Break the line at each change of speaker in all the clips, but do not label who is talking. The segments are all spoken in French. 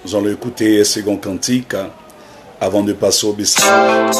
nous allons écouter un second cantique avant de passer au message.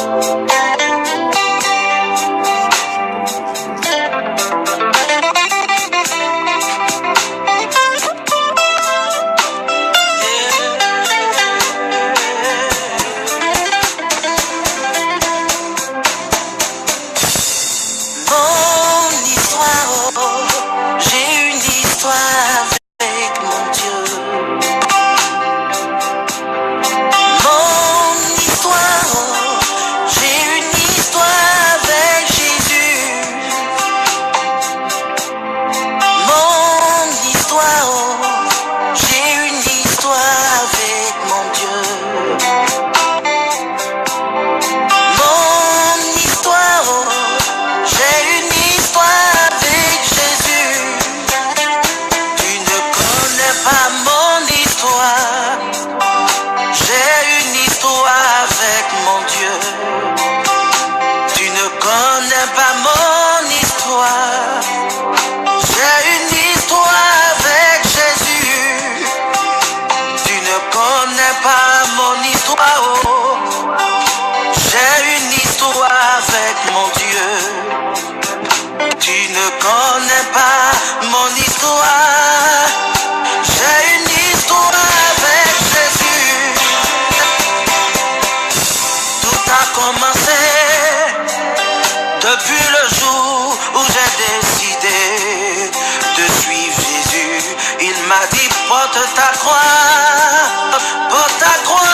Porte ta croix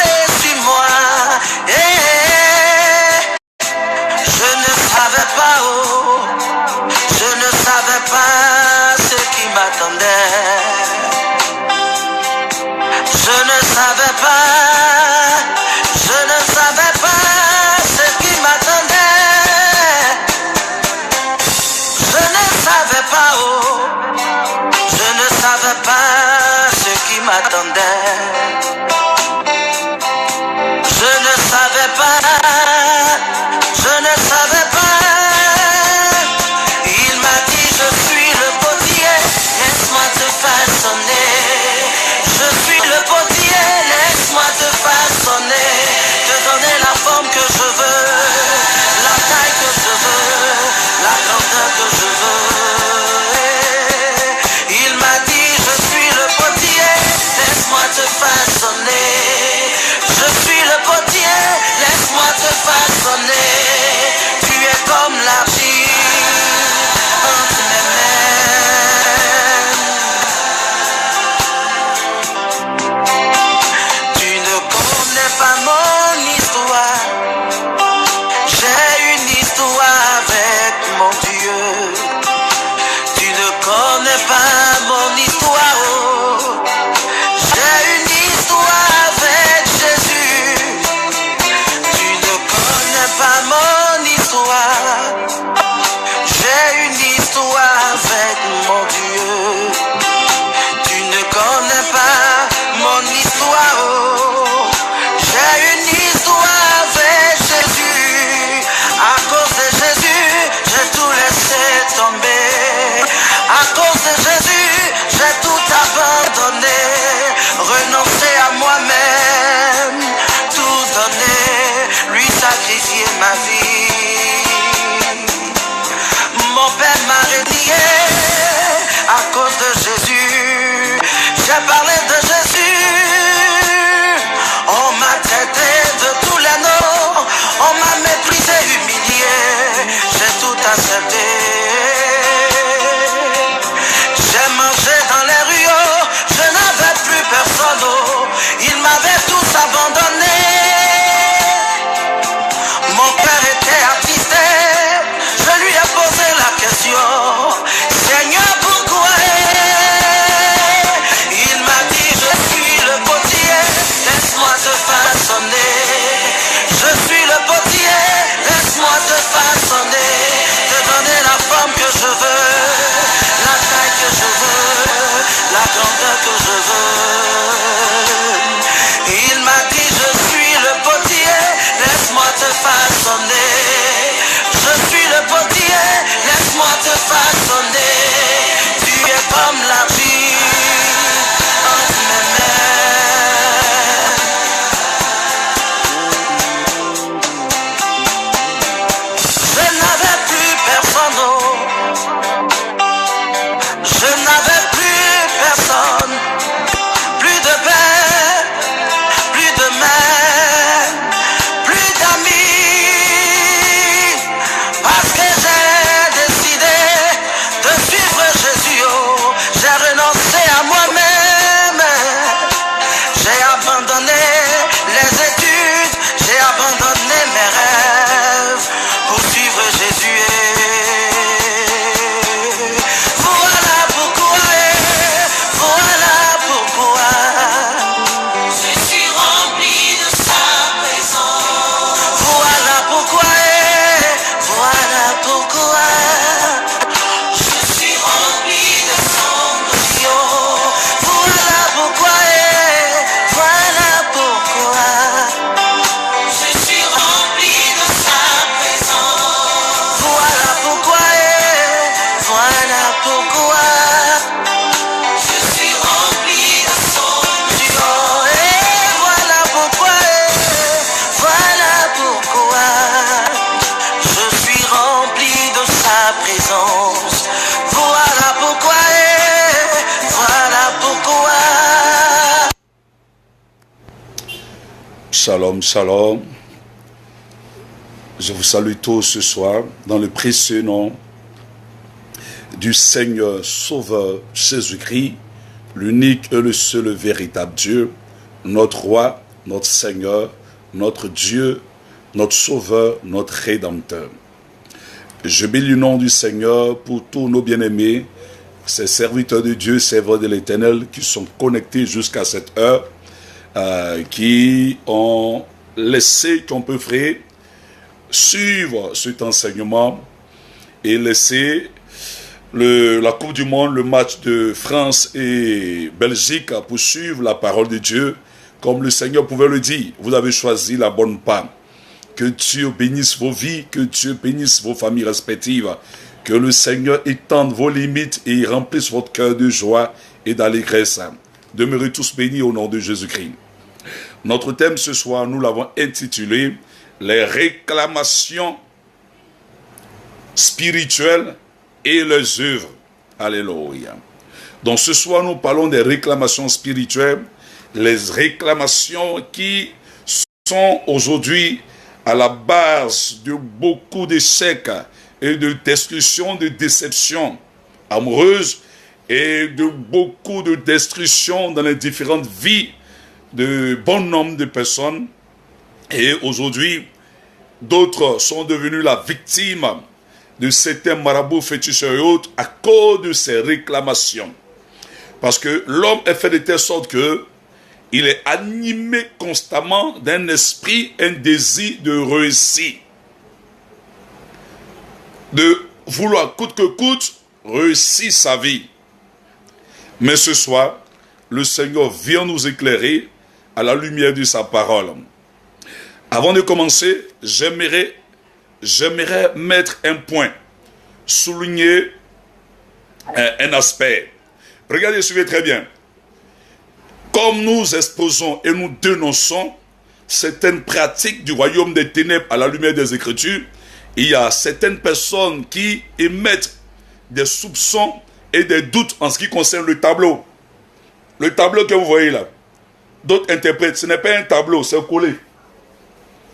et suis-moi. Je ne savais pas je ne savais pas ce qui m'attendait. Je ne savais pas ce qui m'attendait. Je ne savais pas je ne savais pas ce qui m'attendait. Je ne savais pas. Il m'a dit je suis le potier, laisse-moi te façonner. Je suis le potier, laisse-moi te façonner. Te donner la forme que je veux, la taille que je veux, la grandeur que je veux. Il m'a dit je suis le potier, laisse-moi te façonner. Je suis le potier, laisse-moi te façonner. Tu es comme l'argile entre mes mains. Tu ne connais pas mon histoire. J'ai une histoire avec mon Dieu. Tu ne connais pas mon histoire. J'ai une histoire avec Jésus. Tu ne connais pas mon histoire. J'ai une histoire avec mon Dieu. Tu ne connais pas mon histoire. J'ai une histoire avec Jésus. À cause de Jésus, j'ai tout laissé tomber. À cause de Jésus, j'ai tout abandonné. Renoncer à moi-même, tout donner, lui sacrifier ma vie. Mon père m'a renié à cause de Jésus. J'ai parlé de Jésus. On m'a traité de tous les noms. On m'a méprisé, humilié. J'ai tout accepté. J'ai mangé dans les rues. Je n'avais plus personne. Ils m'avaient tous abandonné. Mon père était
Shalom, shalom. Je vous salue tous ce soir dans le précieux nom du Seigneur Sauveur Jésus-Christ, l'unique et le seul véritable Dieu, notre Roi, notre Seigneur, notre Dieu, notre Sauveur, notre Rédempteur. Je bénis le nom du Seigneur pour tous nos bien-aimés, ces serviteurs de Dieu, serveurs de l'Éternel qui sont connectés jusqu'à cette heure, qui ont laissé, qu'on peut faire, suivre cet enseignement et laisser la Coupe du Monde, le match de France et Belgique pour suivre la parole de Dieu, comme le Seigneur pouvait le dire. Vous avez choisi la bonne part. Que Dieu bénisse vos vies, que Dieu bénisse vos familles respectives, que le Seigneur étende vos limites et remplisse votre cœur de joie et d'allégresse. Demeurez tous bénis au nom de Jésus-Christ. Notre thème ce soir, nous l'avons intitulé « Les réclamations spirituelles et les œuvres ». Alléluia. Donc ce soir, nous parlons des réclamations spirituelles, les réclamations qui sont aujourd'hui à la base de beaucoup d'échecs et de destruction, de déceptions amoureuses et de beaucoup de destruction dans les différentes vies de bon nombre de personnes. Et aujourd'hui, d'autres sont devenus la victime de certains marabouts féticheurs et autres à cause de ces réclamations. Parce que l'homme est fait de telle sorte que il est animé constamment d'un esprit, un désir de réussir. De vouloir coûte que coûte réussir sa vie. Mais ce soir, le Seigneur vient nous éclairer à la lumière de sa parole. Avant de commencer, j'aimerais mettre un point, souligner un aspect. Regardez, suivez très bien. Comme nous exposons et nous dénonçons certaines pratiques du royaume des ténèbres à la lumière des Écritures, il y a certaines personnes qui émettent des soupçons et des doutes en ce qui concerne le tableau. Le tableau que vous voyez là, d'autres interprètent, ce n'est pas un tableau, c'est collé.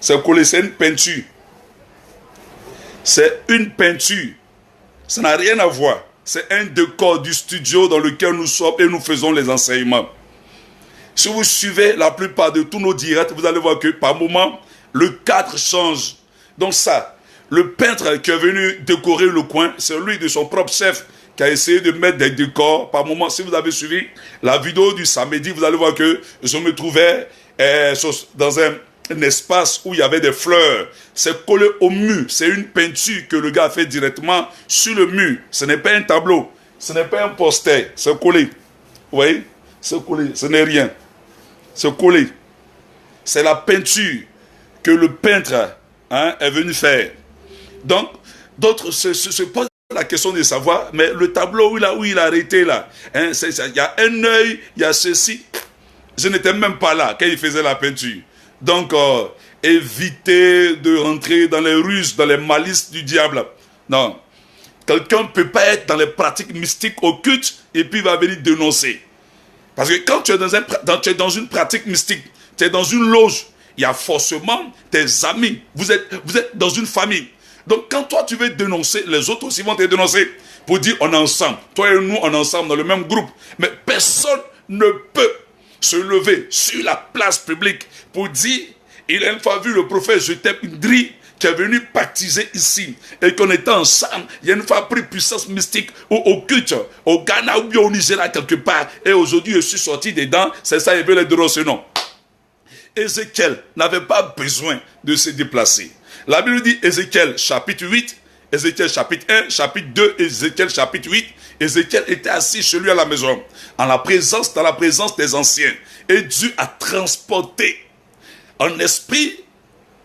C'est collé, c'est une peinture. C'est une peinture. Ça n'a rien à voir. C'est un décor du studio dans lequel nous sommes et nous faisons les enseignements. Si vous suivez la plupart de tous nos directs, vous allez voir que par moment, le cadre change. Donc ça, le peintre qui est venu décorer le coin, c'est lui de son propre chef qui a essayé de mettre des décors. Par moment, si vous avez suivi la vidéo du samedi, vous allez voir que je me trouvais dans un espace où il y avait des fleurs. C'est collé au mur. C'est une peinture que le gars a fait directement sur le mur. Ce n'est pas un tableau. Ce n'est pas un poster. C'est collé. Vous voyez? C'est collé. Ce n'est rien. C'est collé. C'est la peinture que le peintre est venu faire. Donc, d'autres se posent la question de savoir, mais le tableau où il a arrêté là, il y a un œil, il y a ceci. Je n'étais même pas là quand il faisait la peinture. Donc, évitez de rentrer dans les ruses, dans les malices du diable. Non. Quelqu'un ne peut pas être dans les pratiques mystiques occultes et puis il va venir dénoncer. Parce que quand tu es dans une pratique mystique, tu es dans une loge, il y a forcément tes amis. Vous êtes dans une famille. Donc quand toi tu veux dénoncer, les autres aussi vont te dénoncer pour dire on est ensemble. Toi et nous on est ensemble dans le même groupe. Mais personne ne peut se lever sur la place publique pour dire il a une fois vu le prophète Jetep Idri qui est venu baptiser ici et qu'on était ensemble. Il y a une fois pris puissance mystique ou occulte au Ghana ou bien au Nigeria quelque part et aujourd'hui je suis sorti dedans. C'est ça, il veut les dénoncer. Non. Ézéchiel n'avait pas besoin de se déplacer. La Bible dit Ézéchiel chapitre 8, Ézéchiel chapitre 1, chapitre 2, Ézéchiel chapitre 8. Ézéchiel était assis chez lui à la maison, dans la présence des anciens. Et Dieu a transporté en esprit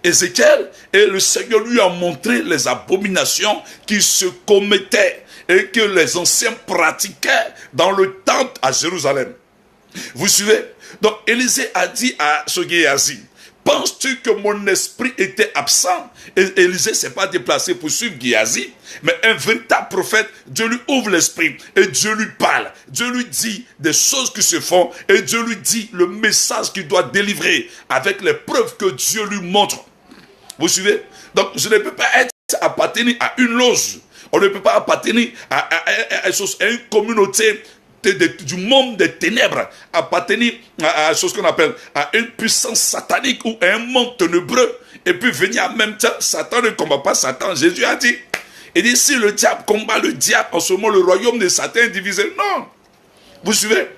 Ézéchiel et le Seigneur lui a montré les abominations qui se commettaient et que les anciens pratiquaient dans le temple à Jérusalem. Vous suivez? Donc Élisée a dit à ce Géasi, penses-tu que mon esprit était absent? Et Élisée ne s'est pas déplacé pour suivre Géasi, mais un véritable prophète, Dieu lui ouvre l'esprit et Dieu lui parle. Dieu lui dit des choses qui se font et Dieu lui dit le message qu'il doit délivrer avec les preuves que Dieu lui montre. Vous suivez? Donc, je ne peux pas appartenir à une loge. On ne peut pas appartenir à une communauté du monde des ténèbres, appartenir à ce qu'on appelle à une puissance satanique ou à un monde ténébreux, et puis venir en même temps. Satan ne combat pas Satan. Jésus a dit, il dit, si le diable combat le diable, en ce moment le royaume de Satan est divisé. Non. Vous suivez?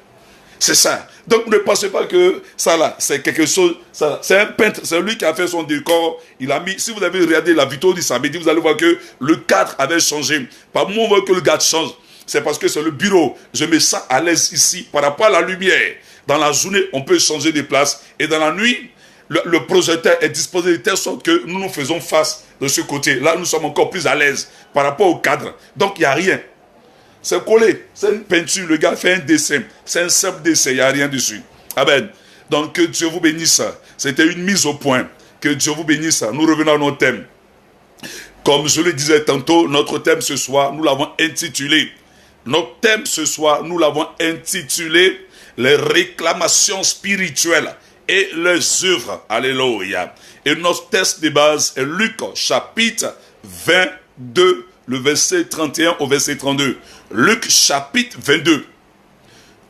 C'est ça. Donc ne pensez pas que ça là, c'est quelque chose, c'est un peintre, c'est lui qui a fait son décor, il a mis, si vous avez regardé la vidéo du samedi, vous allez voir que le cadre avait changé. Par moment, on voit que le cadre change. C'est parce que c'est le bureau. Je me sens à l'aise ici par rapport à la lumière. Dans la journée, on peut changer de place. Et dans la nuit, le projecteur est disposé de telle sorte que nous nous faisons face de ce côté. Là, nous sommes encore plus à l'aise par rapport au cadre. Donc, il n'y a rien. C'est collé. C'est une peinture. Le gars fait un dessin. C'est un simple dessin. Il n'y a rien dessus. Amen. Donc, que Dieu vous bénisse. C'était une mise au point. Que Dieu vous bénisse. Nous revenons à notre thème. Comme je le disais tantôt, notre thème ce soir, nous l'avons intitulé. Notre thème ce soir, nous l'avons intitulé « Les réclamations spirituelles et les œuvres ». Alléluia. Et notre texte de base est Luc chapitre 22, le verset 31 au verset 32. Luc chapitre 22.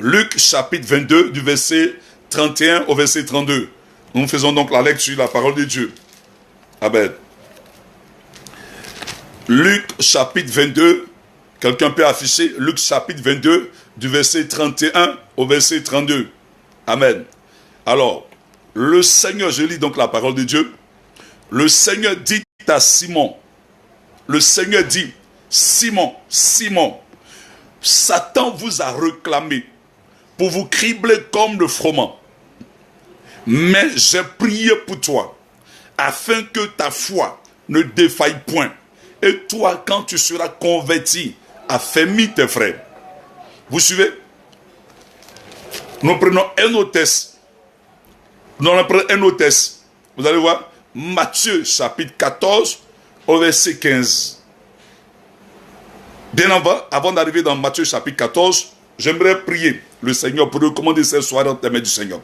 Luc chapitre 22, du verset 31 au verset 32. Nous faisons donc la lecture de la parole de Dieu. Amen. Luc chapitre 22. Quelqu'un peut afficher Luc chapitre 22 du verset 31 au verset 32. Amen. Alors, le Seigneur, je lis donc la parole de Dieu. Le Seigneur dit à Simon, le Seigneur dit, Simon, Simon, Satan vous a réclamé pour vous cribler comme le froment. Mais j'ai prié pour toi, afin que ta foi ne défaille point. Et toi, quand tu seras converti, affermis tes frères. Vous suivez? Nous prenons un autre texte. Nous prenons un autre texte. Vous allez voir, Matthieu chapitre 14 au verset 15. Bien avant d'arriver dans Matthieu chapitre 14, j'aimerais prier le Seigneur pour recommander cette soirée dans les mains du Seigneur.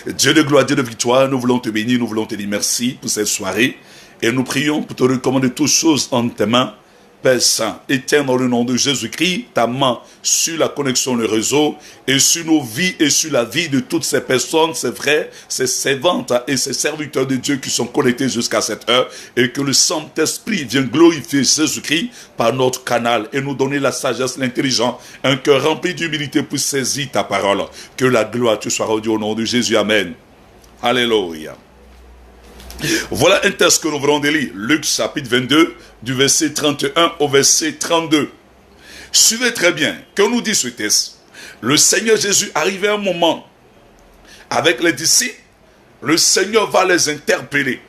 Dieu de gloire, Dieu de victoire, nous voulons te bénir, nous voulons te dire merci pour cette soirée. Et nous prions pour te recommander toutes choses en tes mains. Père Saint, éteins dans le nom de Jésus-Christ ta main sur la connexion, le réseau, et sur nos vies et sur la vie de toutes ces personnes, ces frères, ces servantes et ces serviteurs de Dieu qui sont connectés jusqu'à cette heure, et que le Saint-Esprit vienne glorifier Jésus-Christ par notre canal et nous donner la sagesse, l'intelligence, un cœur rempli d'humilité pour saisir ta parole. Que la gloire te soit rendue au nom de Jésus. Amen. Alléluia. Voilà un texte que nous venons de lire, Luc chapitre 22, du verset 31 au verset 32. Suivez très bien, que nous dit ce texte. Le Seigneur Jésus arrivait à un moment avec les disciples, le Seigneur va les interpeller.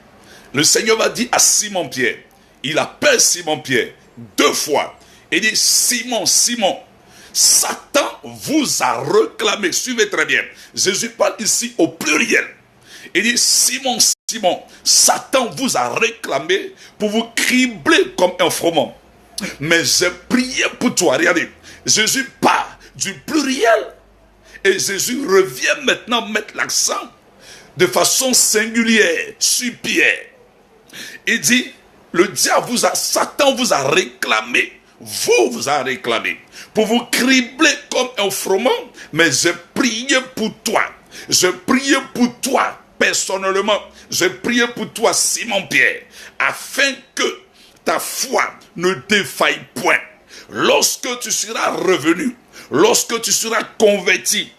Le Seigneur va dire à Simon-Pierre, il appelle Simon-Pierre 2 fois, et dit, Simon, Simon, Satan vous a réclamé. Suivez très bien, Jésus parle ici au pluriel. Il dit, Simon, Simon, Satan vous a réclamé pour vous cribler comme un froment. Mais j'ai prié pour toi. Regardez, Jésus part du pluriel. Et Jésus revient maintenant mettre l'accent de façon singulière sur Pierre. Il dit, le diable Satan vous a réclamé. Vous a réclamé pour vous cribler comme un froment. Mais j'ai prié pour toi. J'ai prié pour toi. Personnellement, je prie pour toi, Simon-Pierre, afin que ta foi ne défaille point. Lorsque tu seras revenu, lorsque tu seras converti,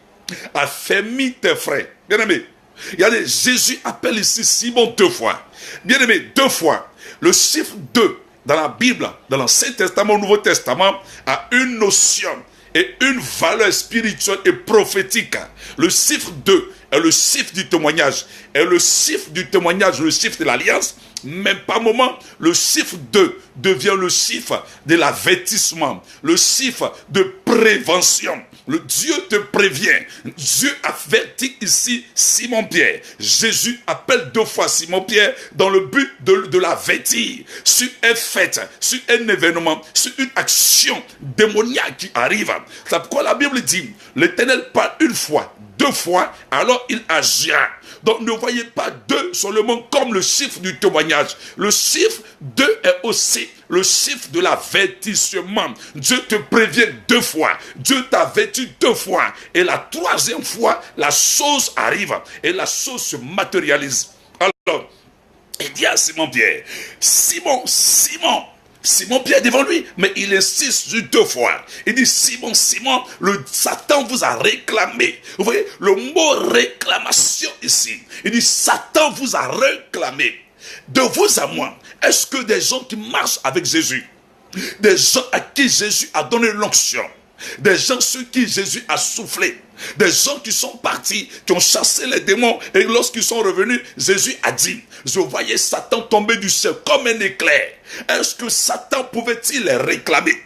affermis tes frères. Bien-aimé, regardez, Jésus appelle ici Simon 2 fois. Bien-aimé, 2 fois. Le chiffre 2 dans la Bible, dans l'Ancien Testament, au Nouveau Testament, a une notion et une valeur spirituelle et prophétique. Le chiffre 2 est le chiffre du témoignage. Et le chiffre du témoignage, le chiffre de l'alliance, même par moment, le chiffre 2 devient le chiffre de l'avertissement, le chiffre de prévention. Le Dieu te prévient. Dieu avertit ici Simon-Pierre. Jésus appelle 2 fois Simon-Pierre dans le but de l'avertir sur un fait, sur un événement, sur une action démoniaque qui arrive. C'est pourquoi la Bible dit, l'Éternel parle 1 fois, 2 fois, alors il agira. Donc ne voyez pas 2 seulement comme le chiffre du témoignage. Le chiffre 2 est aussi le chiffre de l'avertissement. Dieu te prévient 2 fois. Dieu t'avertit 2 fois. Et la 3e fois, la chose arrive. Et la chose se matérialise. Alors, il dit à Simon-Pierre, Simon-Pierre devant lui, mais il insiste sur 2 fois. Il dit, Simon, le Satan vous a réclamé. Vous voyez, le mot réclamation ici. Il dit, Satan vous a réclamé. De vous à moi, est-ce que des gens qui marchent avec Jésus, des gens à qui Jésus a donné l'onction, des gens sur qui Jésus a soufflé, des gens qui sont partis, qui ont chassé les démons, et lorsqu'ils sont revenus, Jésus a dit, je voyais Satan tomber du ciel comme un éclair. Est-ce que Satan pouvait-il les réclamer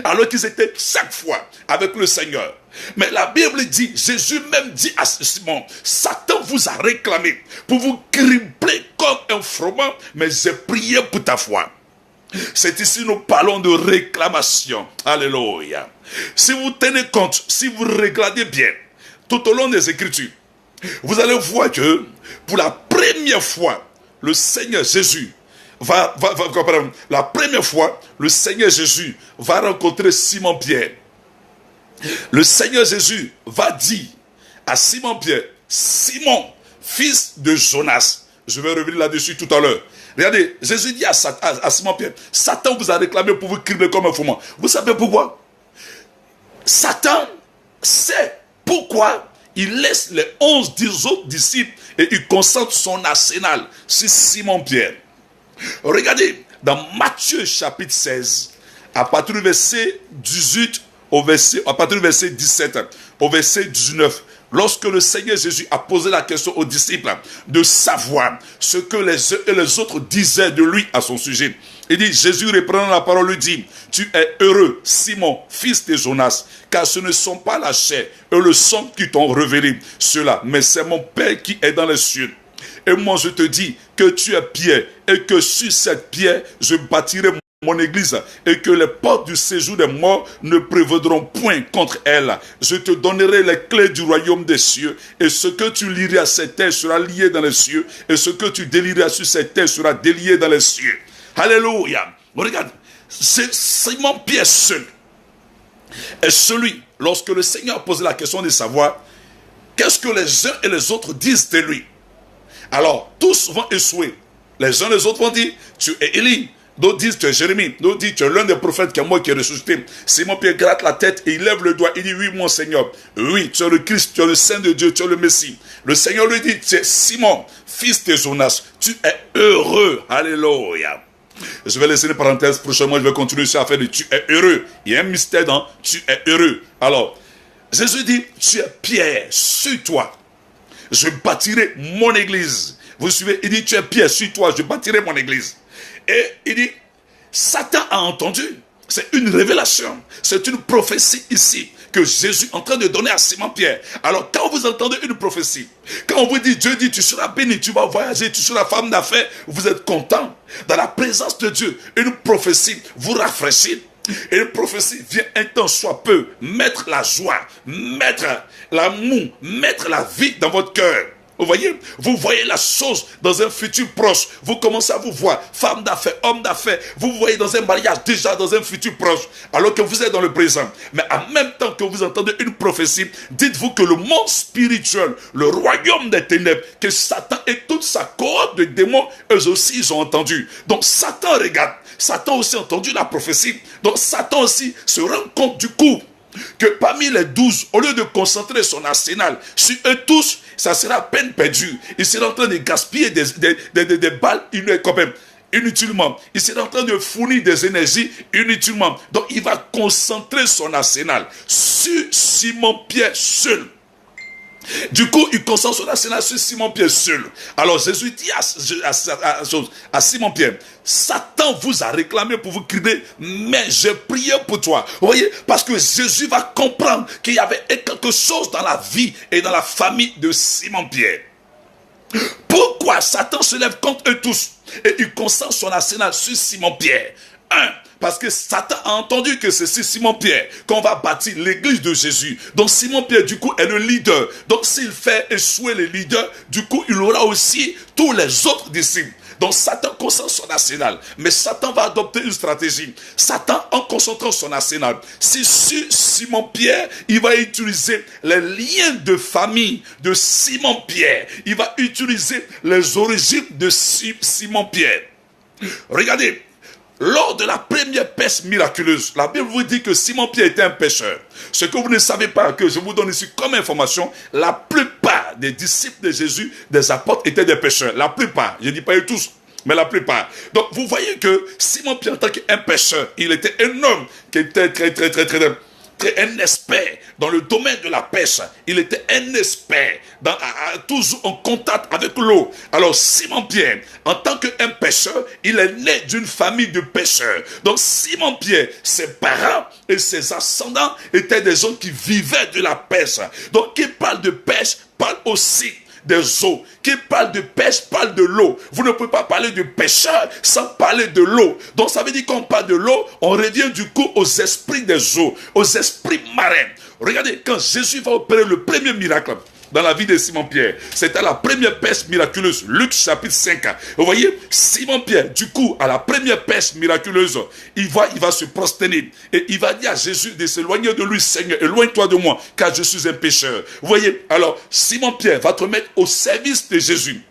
alors qu'ils étaient chaque fois avec le Seigneur? Mais la Bible dit, Jésus même dit à Simon, Satan vous a réclamé pour vous cribler comme un froment, mais j'ai prié pour ta foi. C'est ici nous parlons de réclamation. Alléluia. Si vous tenez compte, si vous regardez bien, tout au long des Écritures, vous allez voir que pour la première fois, le Seigneur Jésus la première fois, le Seigneur Jésus va rencontrer Simon-Pierre. Le Seigneur Jésus va dire à Simon-Pierre, Simon, fils de Jonas. Je vais revenir là-dessus tout à l'heure. Regardez, Jésus dit à Simon-Pierre, Satan vous a réclamé pour vous cribler comme un froment. Vous savez pourquoi? Satan sait pourquoi il laisse les 11 autres disciples et il concentre son arsenal sur Simon-Pierre. Regardez, dans Matthieu chapitre 16, à partir du verset 18, à partir du verset 17 au verset 19, lorsque le Seigneur Jésus a posé la question aux disciples de savoir ce que les uns et les autres disaient de lui à son sujet, il dit, Jésus reprenant la parole lui dit, tu es heureux, Simon, fils de Jonas, car ce ne sont pas la chair et le sang qui t'ont révélé cela, mais c'est mon Père qui est dans les cieux. Et moi je te dis que tu es pierre et que sur cette pierre je bâtirai mon église et que les portes du séjour des morts ne prévaudront point contre elle. Je te donnerai les clés du royaume des cieux et ce que tu liras à cette terre sera lié dans les cieux et ce que tu délieras sur cette terre sera délié dans les cieux. Alléluia. Regarde, c'est Simon-Pierre seul. Et celui, lorsque le Seigneur a posé la question de savoir qu'est-ce que les uns et les autres disent de lui. Alors, tous vont échouer. Les uns et les autres vont dire, tu es Élie. D'autres disent, tu es Jérémie. D'autres disent, tu es l'un des prophètes qui est mort, qui est ressuscité. Simon-Pierre gratte la tête et il lève le doigt. Il dit, oui, mon Seigneur. Oui, tu es le Christ, tu es le Saint de Dieu, tu es le Messie. Le Seigneur lui dit, tu es Simon, fils de Jonas. Tu es heureux. Alléluia. Je vais laisser une parenthèse. Prochainement, je vais continuer sur l'affaire de tu es heureux. Il y a un mystère dans tu es heureux. Alors, Jésus dit, tu es Pierre, sur toi. Je bâtirai mon église. Vous suivez? Il dit, tu es Pierre, sur toi, je bâtirai mon église. Et il dit, Satan a entendu. C'est une révélation. C'est une prophétie ici que Jésus est en train de donner à Simon-Pierre. Alors, quand vous entendez une prophétie, quand on vous dit, Dieu dit, tu seras béni, tu vas voyager, tu seras femme d'affaires, vous êtes content. Dans la présence de Dieu, une prophétie vous rafraîchit. Et une prophétie vient un temps soit peu mettre la joie, mettre l'amour, mettre la vie dans votre cœur. Vous voyez la chose dans un futur proche. Vous commencez à vous voir, femme d'affaires, homme d'affaires. Vous voyez dans un mariage déjà dans un futur proche, alors que vous êtes dans le présent. Mais en même temps que vous entendez une prophétie, dites-vous que le monde spirituel, le royaume des ténèbres, que Satan et toute sa cohorte de démons, eux aussi, ils ont entendu. Donc Satan regarde. Satan aussi a entendu la prophétie. Donc Satan aussi se rend compte du coup que parmi les 12, au lieu de concentrer son arsenal sur eux tous, ça sera peine perdue. Il sera en train de gaspiller des balles inutilement. Il sera en train de fournir des énergies inutilement. Donc il va concentrer son arsenal sur Simon-Pierre seul. Du coup, il concentre son arsenal sur Simon-Pierre seul. Alors Jésus dit à Simon-Pierre, Satan vous a réclamé pour vous crier, mais j'ai prié pour toi. Vous voyez, parce que Jésus va comprendre qu'il y avait quelque chose dans la vie et dans la famille de Simon-Pierre. Pourquoi Satan se lève contre eux tous et il concentre son arsenal sur Simon-Pierre? Parce que Satan a entendu que c'est Simon-Pierre qu'on va bâtir l'église de Jésus. Donc Simon-Pierre, du coup, est le leader. Donc s'il fait échouer les leaders, du coup, il aura aussi tous les autres disciples. Donc Satan concentre son arsenal. Mais Satan va adopter une stratégie. Satan, en concentrant son arsenal, c'est sur Simon-Pierre, il va utiliser les liens de famille de Simon-Pierre. Il va utiliser les origines de Simon-Pierre. Regardez. Lors de la première pêche miraculeuse, la Bible vous dit que Simon-Pierre était un pêcheur. Ce que vous ne savez pas, que je vous donne ici comme information, la plupart des disciples de Jésus, des apôtres, étaient des pêcheurs. La plupart, je ne dis pas eux tous, mais la plupart. Donc vous voyez que Simon-Pierre, en tant qu'un pêcheur, il était un homme qui était un expert dans le domaine de la pêche. Il était un expert, toujours en contact avec l'eau. Alors Simon-Pierre, en tant qu'un pêcheur, il est né d'une famille de pêcheurs. Donc Simon-Pierre, ses parents et ses ascendants étaient des gens qui vivaient de la pêche. Donc qui parle de pêche, parle aussi des eaux. Qui parle de pêche, parle de l'eau. Vous ne pouvez pas parler de pêcheur sans parler de l'eau. Donc ça veut dire qu'on parle de l'eau, on revient du coup aux esprits des eaux, aux esprits marins. Regardez, quand Jésus va opérer le premier miracle dans la vie de Simon-Pierre, c'était la première pêche miraculeuse, Luc chapitre 5. Vous voyez, Simon-Pierre, du coup, à la première pêche miraculeuse, il va se prosterner et il va dire à Jésus de s'éloigner de lui, Seigneur, éloigne-toi de moi, car je suis un pécheur. Vous voyez, alors Simon-Pierre va te mettre au service de Jésus.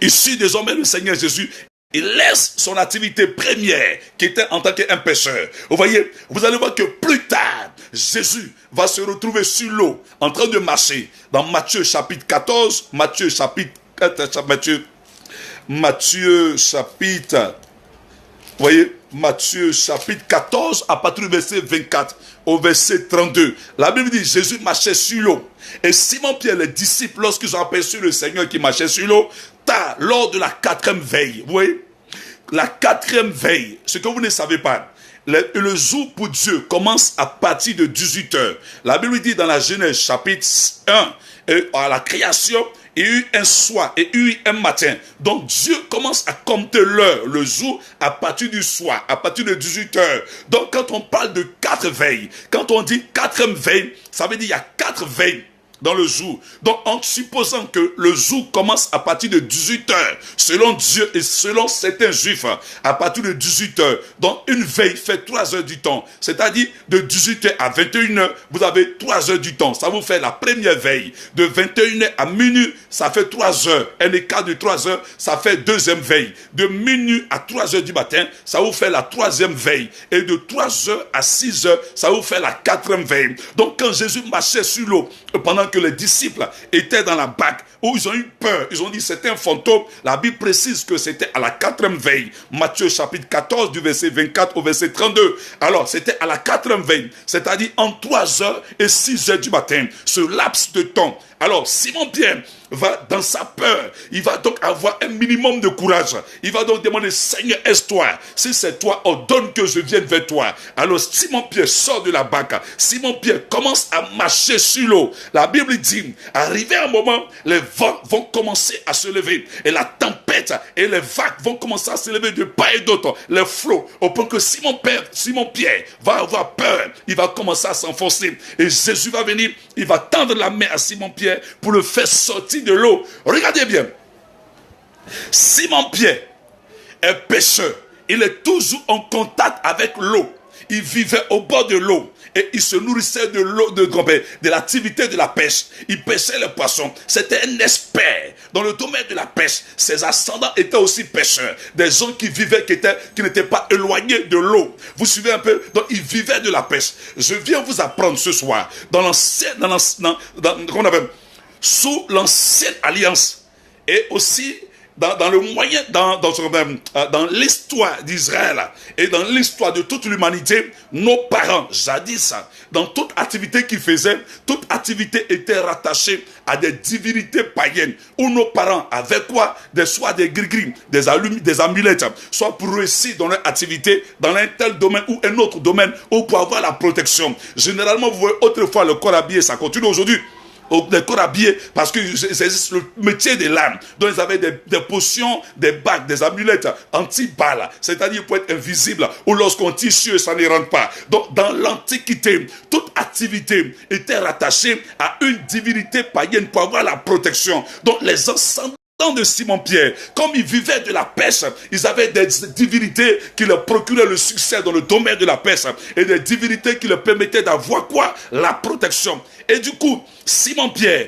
Il suit désormais le Seigneur Jésus. Il laisse son activité première, qui était en tant qu'un pêcheur. Vous voyez, vous allez voir que plus tard, Jésus va se retrouver sur l'eau, en train de marcher. Dans Matthieu chapitre 14, Matthieu chapitre, vous voyez, Matthieu chapitre 14, à partir du verset 24 au verset 32. La Bible dit, Jésus marchait sur l'eau. Et Simon-Pierre, les disciples, lorsqu'ils ont aperçu le Seigneur qui marchait sur l'eau, lors de la 4e veille, vous voyez, la 4e veille, ce que vous ne savez pas, le jour pour Dieu commence à partir de 18h. La Bible dit dans la Genèse chapitre 1, à la création, il y a eu un soir et il y a eu un matin. Donc Dieu commence à compter l'heure, le jour, à partir du soir, à partir de 18h. Donc quand on parle de 4 veilles, quand on dit 4e veille, ça veut dire qu'il y a 4 veilles dans le jour. Donc en supposant que le jour commence à partir de 18h, selon Dieu et selon certains juifs, à partir de 18h, donc une veille fait 3 heures du temps, c'est-à-dire de 18h à 21h, vous avez 3 heures du temps, ça vous fait la première veille. De 21h à minuit, ça fait 3 heures, un écart de 3 heures, ça fait deuxième veille. De minuit à 3 heures du matin, ça vous fait la 3e veille, et de 3 heures à 6 heures, ça vous fait la 4e veille. Donc quand Jésus marchait sur l'eau, pendant que les disciples étaient dans la barque, où ils ont eu peur, ils ont dit c'est un fantôme, la Bible précise que c'était à la 4e veille. Matthieu chapitre 14 du verset 24 au verset 32. Alors c'était à la 4e veille, c'est-à-dire en 3 heures et 6 heures du matin, ce laps de temps. Alors Simon-Pierre va dans sa peur, il va donc avoir un minimum de courage. Il va donc demander, Seigneur, est-ce toi? Si c'est toi, ordonne que je vienne vers toi. Alors Simon-Pierre sort de la barque. Simon-Pierre commence à marcher sur l'eau. La Bible dit, arrivé un moment, les vents vont commencer à se lever. Et la tempête et les vagues vont commencer à se lever de part et d'autre. Les flots, au point que Simon-Pierre va avoir peur. Il va commencer à s'enfoncer. Et Jésus va venir, il va tendre la main à Simon-Pierre pour le faire sortir de l'eau. Regardez bien. Simon-Pierre est pêcheur. Il est toujours en contact avec l'eau. Il vivait au bord de l'eau. Et il se nourrissait de l'eau, de l'activité de la pêche. Il pêchait les poissons. C'était un expert dans le domaine de la pêche. Ses ascendants étaient aussi pêcheurs. Des gens qui vivaient, qui n'étaient pas éloignés de l'eau. Vous suivez un peu? Donc ils vivaient de la pêche. Je viens vous apprendre ce soir, sous l'ancienne alliance, et aussi dans le moyen, dans l'histoire d'Israël et dans l'histoire de toute l'humanité, nos parents, jadis, dans toute activité qu'ils faisaient, toute activité était rattachée à des divinités païennes, où nos parents avaient quoi? Soit des gris-gris, des amulettes, soit pour réussir dans leur activité, dans un tel domaine ou un autre domaine, ou pour avoir la protection. Généralement, vous voyez autrefois le corps habillé, ça continue aujourd'hui. Des corps habillés, parce que c'est le métier de l'âme. Donc ils avaient des potions, des bagues, des amulettes anti-balles, c'est-à-dire pour être invisible, ou lorsqu'on tire sur eux, ça ne rentre pas. Donc dans l'Antiquité, toute activité était rattachée à une divinité païenne pour avoir la protection. Donc les ascendants de Simon-Pierre, comme ils vivaient de la pêche, ils avaient des divinités qui leur procuraient le succès dans le domaine de la pêche, et des divinités qui leur permettaient d'avoir quoi? La protection. Et du coup, Simon-Pierre,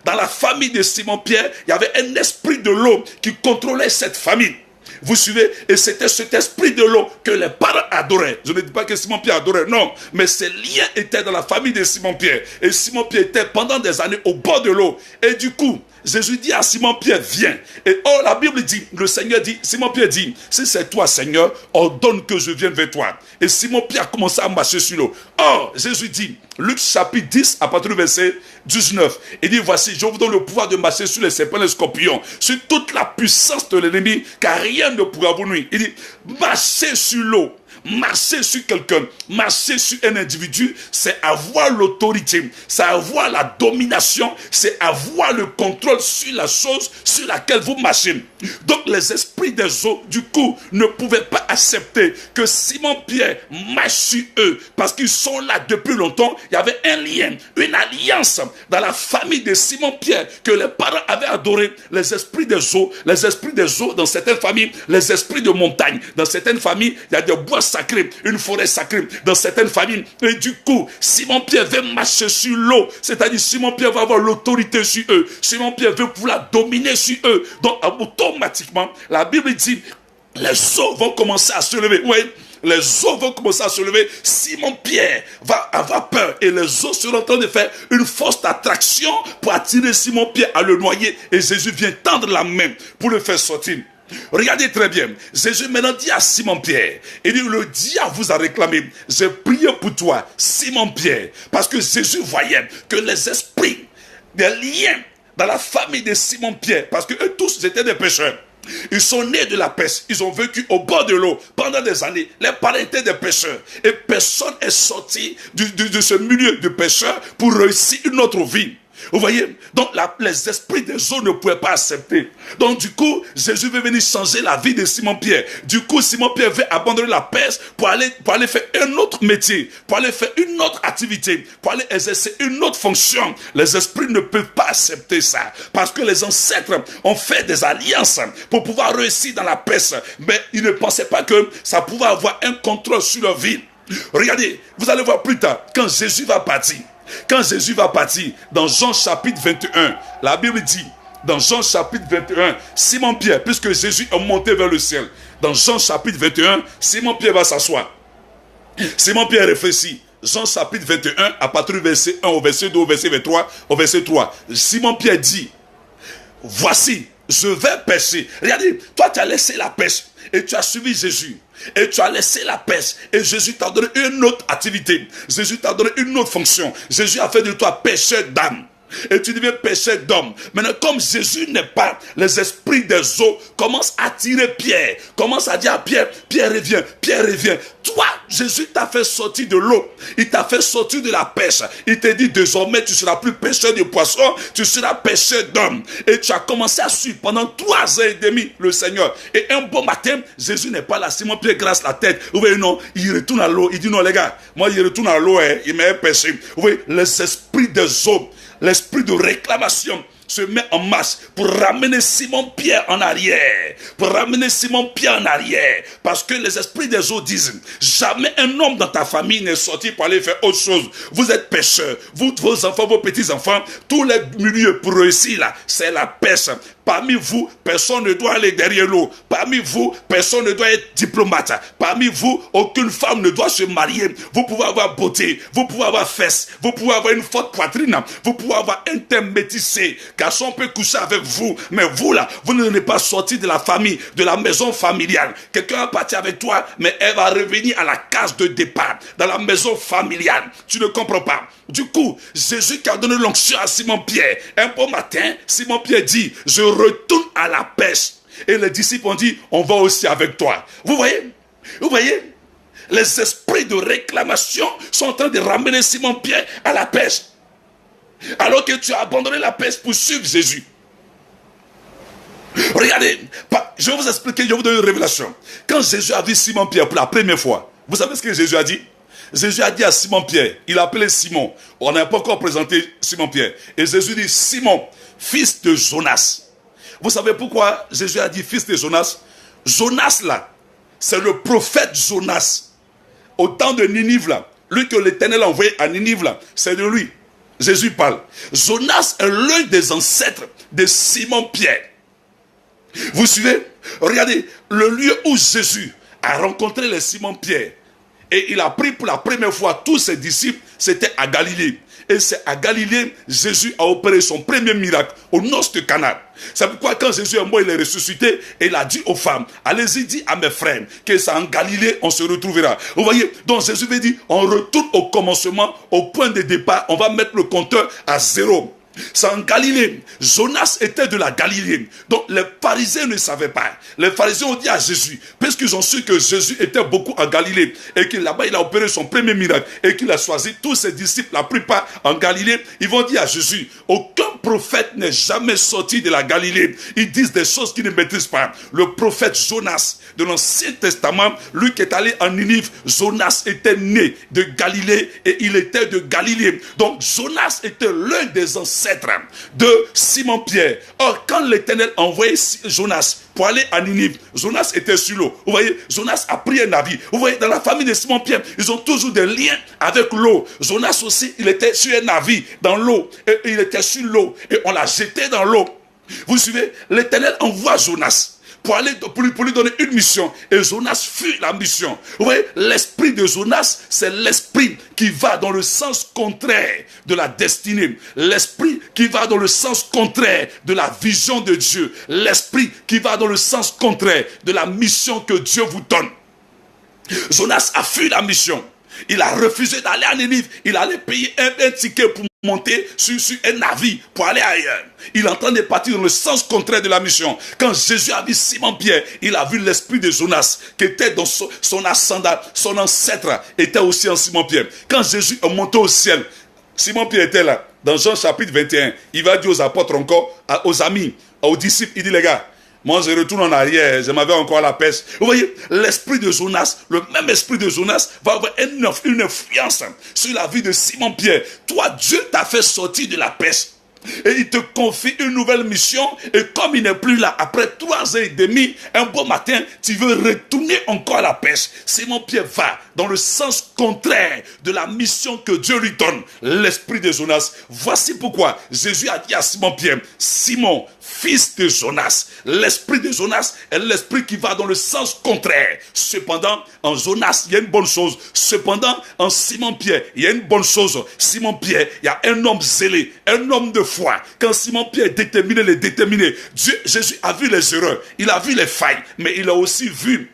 dans la famille de Simon-Pierre, il y avait un esprit de l'eau qui contrôlait cette famille. Vous suivez? Et c'était cet esprit de l'eau que les parents adoraient. Je ne dis pas que Simon-Pierre adorait, non. Mais ces liens étaient dans la famille de Simon-Pierre. Et Simon-Pierre était pendant des années au bord de l'eau. Et du coup, Jésus dit à Simon-Pierre, viens. Et la Bible dit, le Seigneur dit, Simon-Pierre dit, si c'est toi, Seigneur, ordonne que je vienne vers toi. Et Simon-Pierre a commencé à marcher sur l'eau. Or, Jésus dit, Luc chapitre 10, à partir du verset 19, il dit, voici, je vous donne le pouvoir de marcher sur les serpents et les scorpions, sur toute la puissance de l'ennemi, car rien ne pourra vous nuire. Il dit, marcher sur l'eau. Marcher sur quelqu'un, marcher sur un individu, c'est avoir l'autorité, c'est avoir la domination, c'est avoir le contrôle sur la chose sur laquelle vous marchez. Donc les esprits des eaux, du coup, ne pouvaient pas accepter que Simon-Pierre marche sur eux, parce qu'ils sont là depuis longtemps. Il y avait un lien, une alliance dans la famille de Simon-Pierre que les parents avaient adoré. Les esprits des eaux dans certaines familles, les esprits de montagne, dans certaines familles, il y a des bois sacré, une forêt sacrée dans certaines familles. Et du coup, Simon-Pierre veut marcher sur l'eau, c'est-à-dire Simon-Pierre va avoir l'autorité sur eux. Simon-Pierre veut pouvoir dominer sur eux. Donc, automatiquement, la Bible dit, les eaux vont commencer à se lever. Oui, les eaux vont commencer à se lever. Simon-Pierre va avoir peur et les eaux seront en train de faire une force d'attraction pour attirer Simon-Pierre à le noyer. Et Jésus vient tendre la main pour le faire sortir. Regardez très bien. Jésus maintenant dit à Simon-Pierre, il dit, le diable vous a réclamé. J'ai prié pour toi, Simon-Pierre, parce que Jésus voyait que les esprits, des liens dans la famille de Simon-Pierre, parce que eux tous étaient des pécheurs. Ils sont nés de la pêche, ils ont vécu au bord de l'eau pendant des années. Les parents étaient des pêcheurs et personne n'est sorti de ce milieu de pêcheurs pour réussir une autre vie. Vous voyez? Donc les esprits des eaux ne pouvaient pas accepter. Donc du coup, Jésus veut venir changer la vie de Simon-Pierre. Du coup, Simon-Pierre veut abandonner la pêche pour aller faire un autre métier, pour aller faire une autre activité, pour aller exercer une autre fonction. Les esprits ne peuvent pas accepter ça. Parce que les ancêtres ont fait des alliances pour pouvoir réussir dans la pêche. Mais ils ne pensaient pas que ça pouvait avoir un contrôle sur leur vie. Regardez, vous allez voir plus tard, quand Jésus va partir, dans Jean chapitre 21, la Bible dit, dans Jean chapitre 21, Simon-Pierre, puisque Jésus est monté vers le ciel, dans Jean chapitre 21, Simon-Pierre va s'asseoir. Simon-Pierre réfléchit. Jean chapitre 21, à partir du verset 1 au verset 2, au verset 23, au verset 3. Simon-Pierre dit, voici, je vais pêcher. Regardez, toi tu as laissé la pêche et tu as suivi Jésus. Et tu as laissé la pêche. Et Jésus t'a donné une autre activité. Jésus t'a donné une autre fonction. Jésus a fait de toi pêcheur d'âme. Et tu deviens pêcheur d'hommes. Maintenant, comme Jésus n'est pas, les esprits des eaux commencent à attirer Pierre. Commencent à dire à Pierre, Pierre reviens, Pierre reviens. Toi, Jésus t'a fait sortir de l'eau. Il t'a fait sortir de la pêche. Il t'a dit désormais, tu ne seras plus pêcheur de poissons, tu seras pêcheur d'hommes. Et tu as commencé à suivre pendant 3 ans et demi le Seigneur. Et un bon matin, Jésus n'est pas là. Simon-Pierre grasse la tête. Vous voyez, non, il retourne à l'eau. Il dit non, les gars, moi, il retourne à l'eau, il m'a pêché. Vous voyez, les esprits des eaux, l'esprit de réclamation se met en marche pour ramener Simon-Pierre en arrière. Parce que les esprits des eaux disent, jamais un homme dans ta famille n'est sorti pour aller faire autre chose. Vous êtes pêcheurs. Vous, vos enfants, vos petits-enfants, tous les milieux pour réussir là, c'est la pêche. Parmi vous, personne ne doit aller derrière l'eau. Parmi vous, personne ne doit être diplomate. Parmi vous, aucune femme ne doit se marier. Vous pouvez avoir beauté, vous pouvez avoir fesses, vous pouvez avoir une forte poitrine, vous pouvez avoir un teint métissé. Garçon peut coucher avec vous, mais vous là, vous n'êtes pas sorti de la famille, de la maison familiale. Quelqu'un va partir avec toi, mais elle va revenir à la case de départ, dans la maison familiale. Tu ne comprends pas. Du coup, Jésus qui a donné l'onction à Simon-Pierre, un beau matin, Simon-Pierre dit, je retourne à la pêche. Et les disciples ont dit, on va aussi avec toi. Vous voyez? Vous voyez? Les esprits de réclamation sont en train de ramener Simon-Pierre à la pêche. Alors que tu as abandonné la pêche pour suivre Jésus. Regardez, je vais vous expliquer, je vais vous donner une révélation. Quand Jésus a vu Simon-Pierre pour la première fois, vous savez ce que Jésus a dit? Jésus a dit à Simon-Pierre, il a appelé Simon. On n'a pas encore présenté Simon-Pierre. Et Jésus dit, Simon, fils de Jonas. Vous savez pourquoi Jésus a dit fils de Jonas? Jonas là, c'est le prophète Jonas. Au temps de Ninive là, lui que l'Éternel a envoyé à Ninive là, c'est de lui. Jésus parle. Jonas est l'un des ancêtres de Simon-Pierre. Vous suivez? Regardez, le lieu où Jésus a rencontré les Simon-Pierre et il a pris pour la première fois tous ses disciples, c'était à Galilée. Et c'est à Galilée, Jésus a opéré son premier miracle, au noces de Cana. C'est pourquoi quand Jésus est mort, il est ressuscité, et il a dit aux femmes, allez-y, dis à mes frères, que c'est en Galilée, on se retrouvera. Vous voyez, donc Jésus veut dire, on retourne au commencement, au point de départ, on va mettre le compteur à 0. C'est en Galilée. Jonas était de la Galilée. Donc les pharisiens ne savaient pas. Les pharisiens ont dit à Jésus, parce qu'ils ont su que Jésus était beaucoup en Galilée et que là-bas il a opéré son premier miracle et qu'il a choisi tous ses disciples, la plupart en Galilée, ils vont dire à Jésus, aucun prophète n'est jamais sorti de la Galilée. Ils disent des choses qu'ils ne maîtrisent pas. Le prophète Jonas de l'Ancien Testament, lui qui est allé en Ninive, Jonas était né de Galilée et il était de Galilée. Donc Jonas était l'un des ancêtres de Simon-Pierre. Or, quand l'Éternel a envoyé Jonas pour aller à Ninive, Jonas était sur l'eau. Vous voyez, Jonas a pris un navire. Vous voyez, dans la famille de Simon-Pierre, ils ont toujours des liens avec l'eau. Jonas aussi, il était sur un navire, dans l'eau. Et il était sur l'eau. Et on l'a jeté dans l'eau. Vous suivez, l'Éternel envoie Jonas pour lui donner une mission. Et Jonas fuit la mission. Vous voyez, l'esprit de Jonas, c'est l'esprit qui va dans le sens contraire de la destinée. L'esprit qui va dans le sens contraire de la vision de Dieu. L'esprit qui va dans le sens contraire de la mission que Dieu vous donne. Jonas a fui la mission. Il a refusé d'aller à Ninive. Il allait payer un ticket pour monter sur un navire pour aller ailleurs. Il est en train de partir dans le sens contraire de la mission. Quand Jésus a vu Simon-Pierre, il a vu l'esprit de Jonas qui était dans son ascendant, son ancêtre était aussi en Simon-Pierre. Quand Jésus est monté au ciel, Simon-Pierre était là. Dans Jean chapitre 21, il va dire aux apôtres encore, aux amis, aux disciples, il dit les gars, moi, je retourne en arrière, je m'avais encore à la pêche. Vous voyez, l'esprit de Jonas, le même esprit de Jonas va avoir une influence sur la vie de Simon-Pierre. Toi, Dieu t'a fait sortir de la pêche. Et il te confie une nouvelle mission. Et comme il n'est plus là, après 3 ans et demi, un beau matin, tu veux retourner encore à la pêche. Simon-Pierre va dans le sens contraire de la mission que Dieu lui donne. L'esprit de Jonas. Voici pourquoi Jésus a dit à Simon-Pierre, Simon, fils de Jonas. L'esprit de Jonas est l'esprit qui va dans le sens contraire. Cependant, en Jonas, il y a une bonne chose. Cependant, en Simon-Pierre, il y a une bonne chose. Simon-Pierre, il y a un homme zélé, un homme de foi. Quand Simon-Pierre est déterminé, il est déterminé. Jésus a vu les erreurs, il a vu les failles, mais il a aussi vu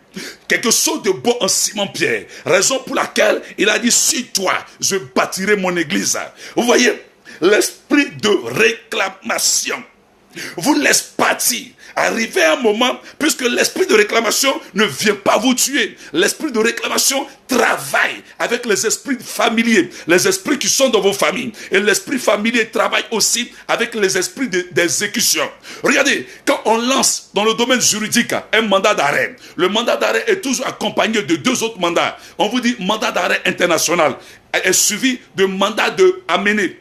quelque chose de beau en Simon-Pierre. Raison pour laquelle il a dit, sur toi, je bâtirai mon église. Vous voyez, l'esprit de réclamation vous laisse partir. Arrivé à un moment, puisque l'esprit de réclamation ne vient pas vous tuer. L'esprit de réclamation travaille avec les esprits familiers, les esprits qui sont dans vos familles. Et l'esprit familier travaille aussi avec les esprits d'exécution. Regardez, quand on lance dans le domaine juridique un mandat d'arrêt, le mandat d'arrêt est toujours accompagné de 2 autres mandats. On vous dit mandat d'arrêt international est suivi de mandat de amener.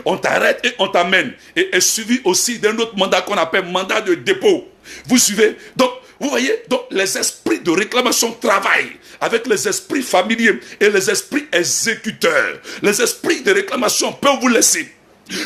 On t'arrête et on t'amène. Et est suivi aussi d'un autre mandat qu'on appelle mandat de dépôt. Vous suivez? Donc, vous voyez, donc les esprits de réclamation travaillent avec les esprits familiers et les esprits exécuteurs. Les esprits de réclamation peuvent vous laisser.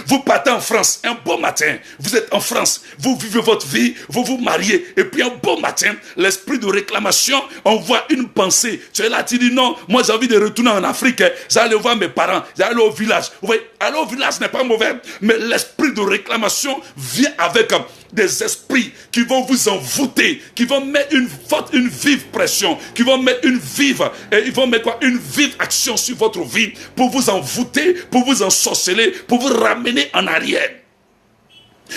Vous partez en France, un beau matin, vous êtes en France, vous vivez votre vie, vous vous mariez, et puis un beau matin, l'esprit de réclamation envoie une pensée. Tu es là, tu dis non, moi j'ai envie de retourner en Afrique, j'allais voir mes parents, j'allais au village. Vous voyez, aller au village n'est pas mauvais, mais l'esprit de réclamation vient avec des esprits qui vont vous envoûter, qui vont mettre une vive pression, qui vont mettre une vive action sur votre vie pour vous envoûter, pour vous ensorceler, pour vous ramener en arrière.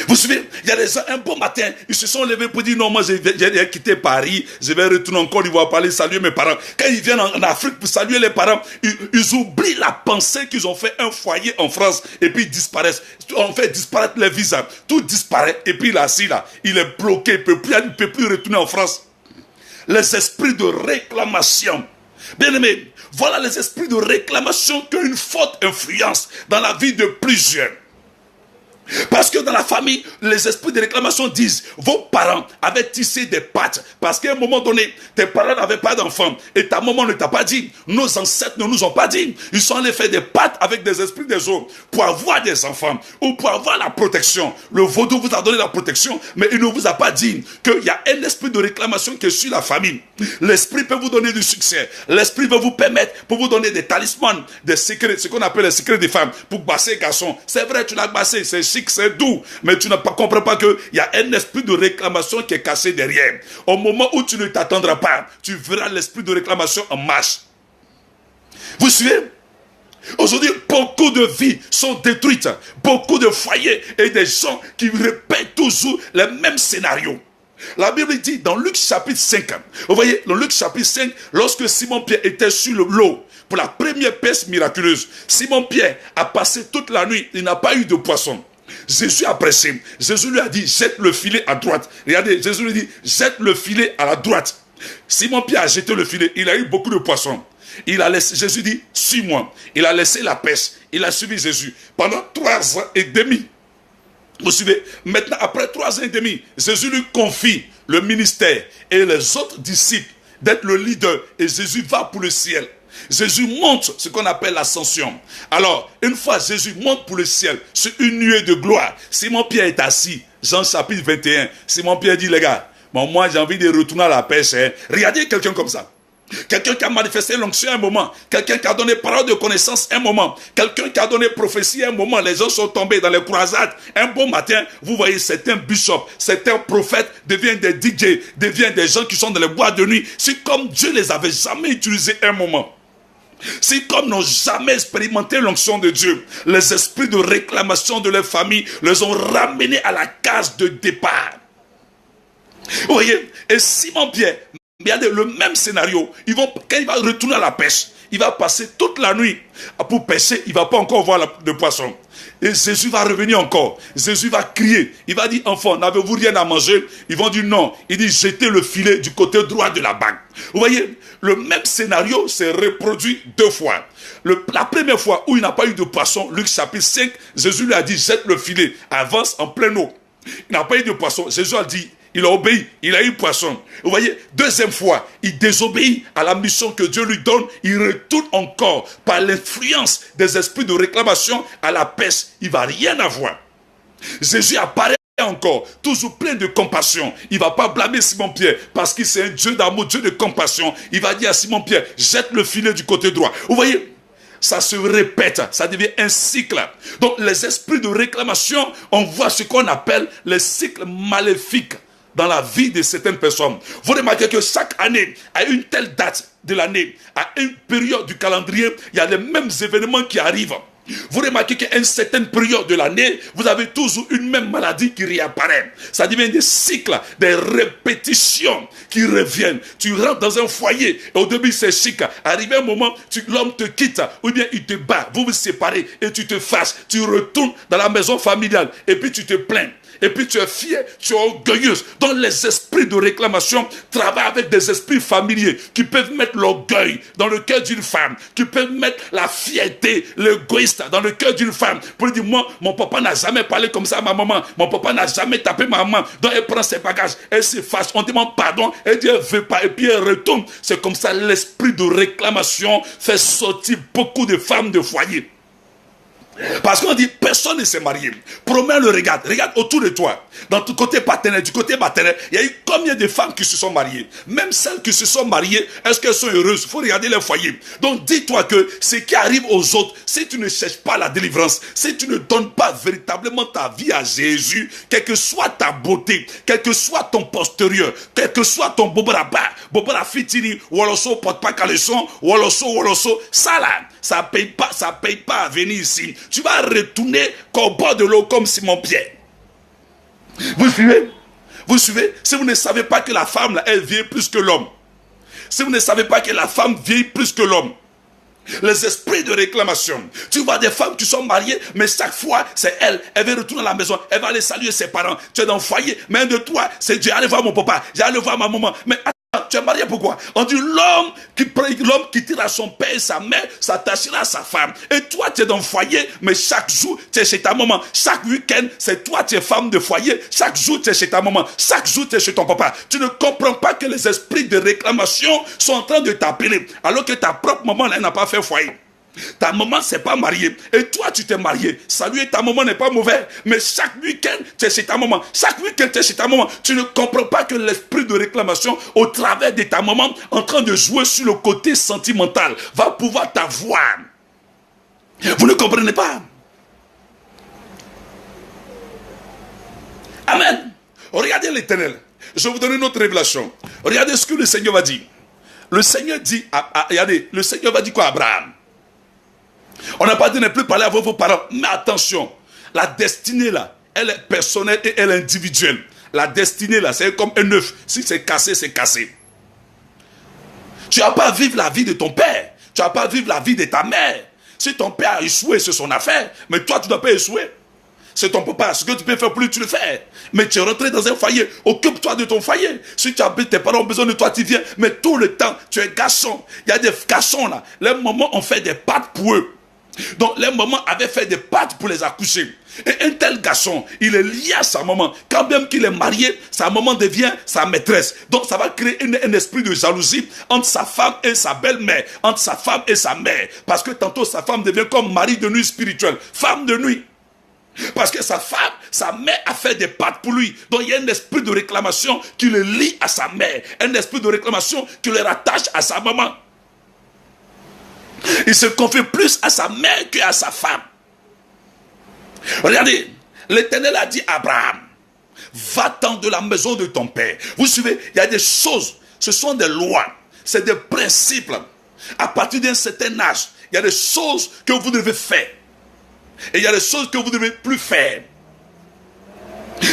Vous savez, il y a des gens, un bon matin, ils se sont levés pour dire non, moi j'ai quitté Paris, je vais retourner en Côte d'Ivoire pour aller saluer mes parents. Quand ils viennent en Afrique pour saluer les parents, ils oublient la pensée qu'ils ont fait un foyer en France et puis ils disparaissent. On fait disparaître les visas, tout disparaît et puis là, il est bloqué, il ne peut plus retourner en France. Les esprits de réclamation. Bien aimé, voilà les esprits de réclamation qui ont une forte influence dans la vie de plusieurs. Parce que dans la famille, les esprits de réclamation disent, vos parents avaient tissé des pattes. Parce qu'à un moment donné, tes parents n'avaient pas d'enfants. Et ta maman ne t'a pas dit. Nos ancêtres ne nous ont pas dit. Ils sont allés faire des pattes avec des esprits des eaux pour avoir des enfants ou pour avoir la protection. Le vaudou vous a donné la protection, mais il ne vous a pas dit qu'il y a un esprit de réclamation qui est sur la famille. L'esprit peut vous donner du succès. L'esprit peut vous permettre, pour vous donner des talismans, des secrets, ce qu'on appelle les secrets des femmes, pour basser garçon. C'est vrai, tu l'as bassé, c'est chic, c'est doux, mais tu ne comprends pas qu'il y a un esprit de réclamation qui est caché derrière. Au moment où tu ne t'attendras pas, tu verras l'esprit de réclamation en marche. Vous suivez? Aujourd'hui, beaucoup de vies sont détruites, beaucoup de foyers et des gens qui répètent toujours les mêmes scénarios. La Bible dit dans Luc chapitre 5, vous voyez, dans Luc chapitre 5, lorsque Simon-Pierre était sur l'eau pour la première pêche miraculeuse, Simon-Pierre a passé toute la nuit, il n'a pas eu de poisson. Jésus a pressé. Jésus lui a dit, jette le filet à droite. Regardez, Jésus lui dit, jette le filet à la droite. Simon-Pierre a jeté le filet. Il a eu beaucoup de poissons. Jésus dit, suis-moi. Il a laissé la pêche. Il a suivi Jésus. Pendant 3 ans et demi. Vous suivez? Maintenant, après 3 ans et demi, Jésus lui confie le ministère et les autres disciples d'être le leader. Et Jésus va pour le ciel. Jésus monte ce qu'on appelle l'ascension. Alors, une fois Jésus monte pour le ciel, sur une nuée de gloire, Simon-Pierre est assis. Jean chapitre 21. Simon-Pierre dit, les gars, bon, moi j'ai envie de retourner à la pêche. Hein. Regardez quelqu'un comme ça. Quelqu'un qui a manifesté l'onction un moment. Quelqu'un qui a donné parole de connaissance un moment. Quelqu'un qui a donné prophétie un moment. Les gens sont tombés dans les croisades. Un bon matin, vous voyez, certains bishops, certains prophètes deviennent des DJ, deviennent des gens qui sont dans les boîtes de nuit. C'est comme Dieu les avait jamais utilisés un moment. Si comme n'ont jamais expérimenté l'onction de Dieu, les esprits de réclamation de leur famille les ont ramenés à la case de départ. Vous voyez, et Simon-Pierre, regardez le même scénario. Quand il va retourner à la pêche, il va passer toute la nuit pour pêcher, il ne va pas encore voir de poisson. Et Jésus va revenir encore. Jésus va crier. Il va dire, enfant, n'avez-vous rien à manger? Ils vont dire non. Il dit, jetez le filet du côté droit de la banque. Vous voyez, le même scénario s'est reproduit 2 fois. La première fois où il n'a pas eu de poisson, Luc chapitre 5, Jésus lui a dit, jette le filet, avance en pleine eau. Il n'a pas eu de poisson. Jésus a dit, il a obéi, il a eu poisson. Vous voyez, deuxième fois, il désobéit à la mission que Dieu lui donne. Il retourne encore par l'influence des esprits de réclamation à la pêche. Il ne va rien avoir. Jésus apparaît encore, toujours plein de compassion. Il ne va pas blâmer Simon-Pierre parce qu'il c'est un Dieu d'amour, Dieu de compassion. Il va dire à Simon-Pierre, jette le filet du côté droit. Vous voyez, ça se répète, ça devient un cycle. Donc les esprits de réclamation, on voit ce qu'on appelle les cycles maléfiques dans la vie de certaines personnes. Vous remarquez que chaque année, à une telle date de l'année, à une période du calendrier, il y a les mêmes événements qui arrivent. Vous remarquez qu'à une certaine période de l'année, vous avez toujours une même maladie qui réapparaît. Ça devient des cycles, des répétitions qui reviennent. Tu rentres dans un foyer, et au début c'est chic. Arrivé un moment, l'homme te quitte, ou bien il te bat, vous vous séparez, et tu te fâches. Tu retournes dans la maison familiale, et puis tu te plains. Et puis tu es fier, tu es orgueilleuse. Donc les esprits de réclamation travaillent avec des esprits familiers qui peuvent mettre l'orgueil dans le cœur d'une femme, qui peuvent mettre la fierté, l'égoïste dans le cœur d'une femme. Pour dire, moi, mon papa n'a jamais parlé comme ça à ma maman. Mon papa n'a jamais tapé ma maman. Donc elle prend ses bagages, elle se fâche, on demande pardon, elle dit elle ne veut pas, et puis elle retourne. C'est comme ça l'esprit de réclamation fait sortir beaucoup de femmes de foyer. Parce qu'on dit, personne ne s'est marié. Promets le regarde autour de toi. Dans ton côté paternel, du côté maternel, il y a eu combien de femmes qui se sont mariées? Même celles qui se sont mariées, est-ce qu'elles sont heureuses? Il faut regarder leur foyer. Donc dis-toi que ce qui arrive aux autres, si tu ne cherches pas la délivrance, si tu ne donnes pas véritablement ta vie à Jésus, quelle que soit ta beauté, quel que soit ton postérieur, quel que soit ton bobara fitini, woloso porte pas caleçon, woloso, ça là, ça paye pas à venir ici. Tu vas retourner qu'au bord de l'eau comme Simon-Pierre. Vous suivez? Vous suivez? Si vous ne savez pas que la femme, là, elle vieillit plus que l'homme. Si vous ne savez pas que la femme vieillit plus que l'homme. Les esprits de réclamation. Tu vois des femmes qui sont mariées, mais chaque fois, c'est elle. Elle veut retourner à la maison. Elle va aller saluer ses parents. Tu es dans le foyer. Mais un de toi, c'est j'ai allé voir mon papa. J'ai allé voir ma maman. Mais attends, tu es marié pourquoi? On dit l'homme qui tire à son père et sa mère s'attachera à sa femme. Et toi, tu es dans le foyer, mais chaque jour, tu es chez ta maman. Chaque week-end, c'est toi, tu es femme de foyer. Chaque jour, tu es chez ta maman. Chaque jour, tu es chez ton papa. Tu ne comprends pas que les esprits de réclamation sont en train de t'appeler. Alors que ta propre maman, elle n'a pas fait foyer. Ta maman ne s'est pas mariée. Et toi, tu t'es marié. Saluer ta maman n'est pas mauvais. Mais chaque week-end, tu es chez ta maman. Chaque week-end, tu es chez ta maman. Tu ne comprends pas que l'esprit de réclamation, au travers de ta maman, en train de jouer sur le côté sentimental, va pouvoir t'avoir. Vous ne comprenez pas? Amen. Regardez l'Éternel. Je vais vous donner une autre révélation. Regardez ce que le Seigneur va dire. Le Seigneur dit, regardez, le Seigneur va dire quoi à Abraham? On n'a pas dit ne plus parler à vos parents. Mais attention, la destinée là, elle est personnelle et elle est individuelle. La destinée là, c'est comme un œuf. Si c'est cassé, c'est cassé. Tu n'as pas à vivre la vie de ton père. Tu n'as pas à vivre la vie de ta mère. Si ton père a échoué, c'est son affaire. Mais toi, tu ne dois pas échouer. C'est ton papa. Ce que tu peux faire plus, tu le fais. Mais tu es rentré dans un foyer. Occupe-toi de ton foyer. Si tu habites, tes parents ont besoin de toi, tu viens. Mais tout le temps, tu es garçon. Il y a des garçons là. Les mamans ont fait des pâtes pour eux. Donc les mamans avaient fait des pâtes pour les accoucher. Et un tel garçon, il est lié à sa maman. Quand même qu'il est marié, sa maman devient sa maîtresse. Donc ça va créer un esprit de jalousie entre sa femme et sa belle-mère, entre sa femme et sa mère. Parce que tantôt sa femme devient comme mari de nuit spirituel, femme de nuit. Parce que sa femme, sa mère a fait des pâtes pour lui. Donc il y a un esprit de réclamation qui le lie à sa mère. Un esprit de réclamation qui le rattache à sa maman. Il se confie plus à sa mère qu'à sa femme. Regardez, l'Éternel a dit à Abraham, va-t'en de la maison de ton père. Vous suivez, il y a des choses, ce sont des lois, c'est des principes. À partir d'un certain âge, il y a des choses que vous devez faire. Et il y a des choses que vous ne devez plus faire.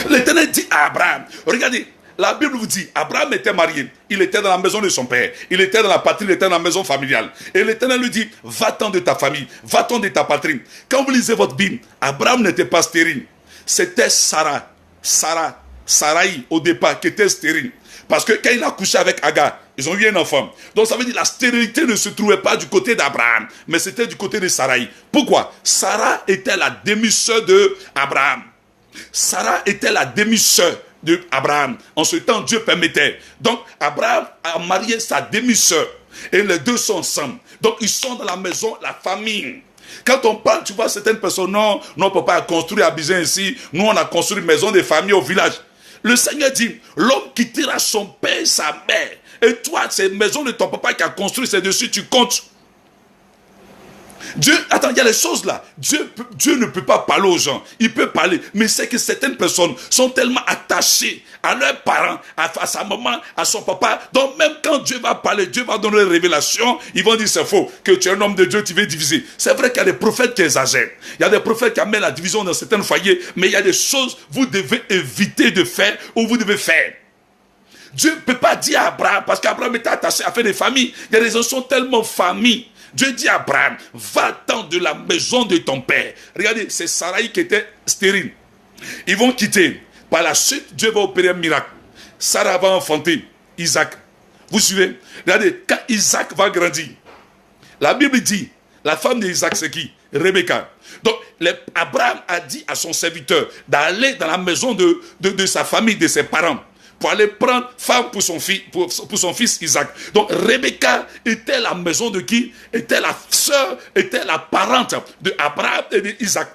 L'Éternel dit à Abraham, regardez, la Bible vous dit, Abraham était marié, il était dans la maison de son père, il était dans la patrie, il était dans la maison familiale. Et l'Éternel lui dit, va-t'en de ta famille, va-t'en de ta patrie. Quand vous lisez votre Bible, Abraham n'était pas stérile. C'était Sarai au départ qui était stérile. Parce que quand il a couché avec Agar, ils ont eu un enfant. Donc ça veut dire que la stérilité ne se trouvait pas du côté d'Abraham, mais c'était du côté de Sarai. Pourquoi? Sarah était la demi-sœur d'Abraham. Sarah était la demi-sœur d'Abraham. En ce temps, Dieu permettait. Donc, Abraham a marié sa demi-sœur. Et les deux sont ensemble. Donc, ils sont dans la maison, la famille. Quand on parle, tu vois, certaines personnes, non, papa a construit à Bizin ici. Nous, on a construit une maison de famille au village. Le Seigneur dit, l'homme quittera son père et sa mère. Et toi, c'est une maison de ton papa qui a construit, c'est dessus, tu comptes. Dieu, attends, il y a les choses là. Dieu ne peut pas parler aux gens. Il peut parler. Mais c'est que certaines personnes sont tellement attachées à leurs parents, à sa maman, à son papa. Donc même quand Dieu va parler, Dieu va donner une révélation, ils vont dire c'est faux. Que tu es un homme de Dieu, tu veux diviser. C'est vrai qu'il y a des prophètes qui exagèrent. Il y a des prophètes qui amènent la division dans certains foyers. Mais il y a des choses que vous devez éviter de faire ou vous devez faire. Dieu ne peut pas dire à Abraham, parce qu'Abraham était attaché à faire des familles. Il y a des gens qui sont tellement familles. Dieu dit à Abraham, va-t'en de la maison de ton père. Regardez, c'est Sarai qui était stérile. Ils vont quitter. Par la suite, Dieu va opérer un miracle. Sarah va enfanter Isaac. Vous suivez? Regardez, quand Isaac va grandir, la Bible dit, la femme d'Isaac c'est qui? Rebecca. Donc, Abraham a dit à son serviteur d'aller dans la maison de sa famille, de ses parents, pour aller prendre femme pour son fils Isaac. Donc Rebecca était la maison de qui? Était la sœur, était la parente de Abraham et d'Isaac.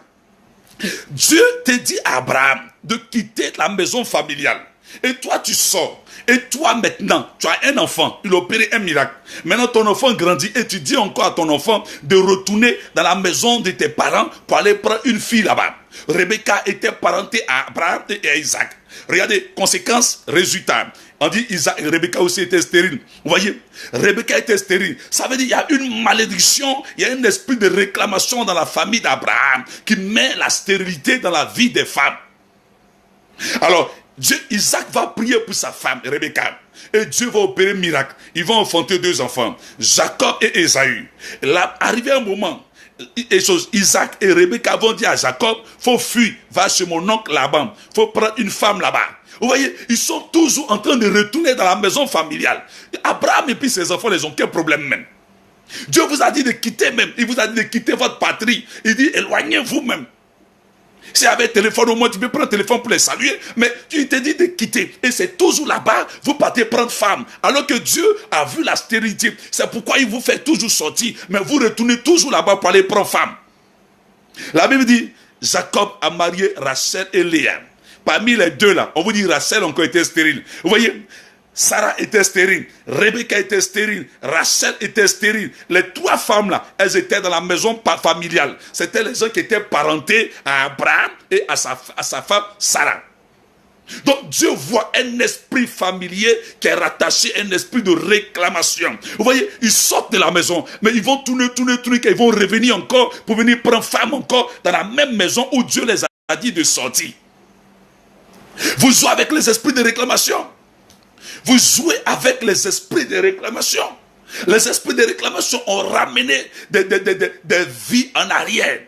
Dieu te dit à Abraham de quitter la maison familiale. Et toi tu sors. Et toi maintenant, tu as un enfant. Il a opéré un miracle. Maintenant ton enfant grandit et tu dis encore à ton enfant de retourner dans la maison de tes parents pour aller prendre une fille là-bas. Rebecca était parentée à Abraham et à Isaac. Regardez, conséquences, résultats. On dit Isaac et Rebecca aussi étaient stériles. Vous voyez, Rebecca était stérile. Ça veut dire qu'il y a une malédiction, il y a un esprit de réclamation dans la famille d'Abraham qui met la stérilité dans la vie des femmes. Alors, Isaac va prier pour sa femme, Rebecca. Et Dieu va opérer un miracle. Ils vont enfanter 2 enfants, Jacob et Ésaü. Là, arrivé un moment, Isaac et Rebecca vont dire à Jacob, faut fuir, va chez mon oncle là-bas, faut prendre une femme là-bas. Vous voyez, ils sont toujours en train de retourner dans la maison familiale. Abraham et puis ses enfants, ils n'ont aucun problème même. Dieu vous a dit de quitter même, il vous a dit de quitter votre patrie. Il dit, éloignez-vous même. Si avec un téléphone, au moins tu peux prendre un téléphone pour les saluer, mais tu t'es dit de quitter. Et c'est toujours là-bas, vous partez prendre femme. Alors que Dieu a vu la stérilité. C'est pourquoi il vous fait toujours sortir, mais vous retournez toujours là-bas pour aller prendre femme. La Bible dit, Jacob a marié Rachel et Léa. Parmi les 2 là, on vous dit Rachel encore était stérile. Vous voyez, Sarah était stérile, Rebecca était stérile, Rachel était stérile. Les 3 femmes là, elles étaient dans la maison familiale. C'était les gens qui étaient parentés à Abraham et à sa femme Sarah. Donc Dieu voit un esprit familier qui est rattaché à un esprit de réclamation. Vous voyez, ils sortent de la maison, mais ils vont tourner, et ils vont revenir encore pour venir prendre femme encore dans la même maison où Dieu les a dit de sortir. Vous jouez avec les esprits de réclamation. Vous jouez avec les esprits de réclamation. Les esprits de réclamation ont ramené des vies en arrière.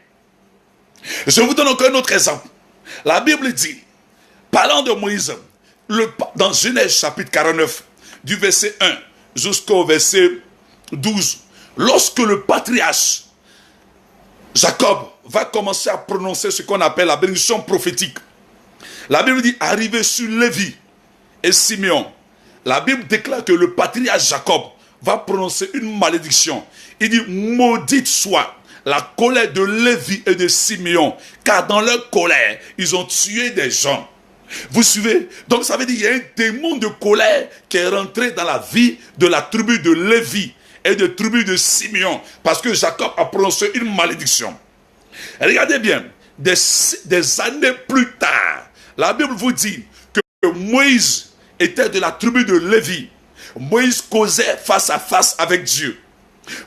Je vous donne encore un autre exemple. La Bible dit, parlant de Moïse, dans Genèse chapitre 49, du verset 1 jusqu'au verset 12, lorsque le patriarche Jacob va commencer à prononcer ce qu'on appelle la bénédiction prophétique, la Bible dit, arrivé sur Lévi et Simeon, la Bible déclare que le patriarche Jacob va prononcer une malédiction. Il dit, maudite soit la colère de Lévi et de Simeon, car dans leur colère, ils ont tué des gens. Vous suivez? Donc ça veut dire qu'il y a un démon de colère qui est rentré dans la vie de la tribu de Lévi et de la tribu de Simeon, parce que Jacob a prononcé une malédiction. Regardez bien, des années plus tard, la Bible vous dit que Moïse était de la tribu de Lévi. Moïse causait face à face avec Dieu.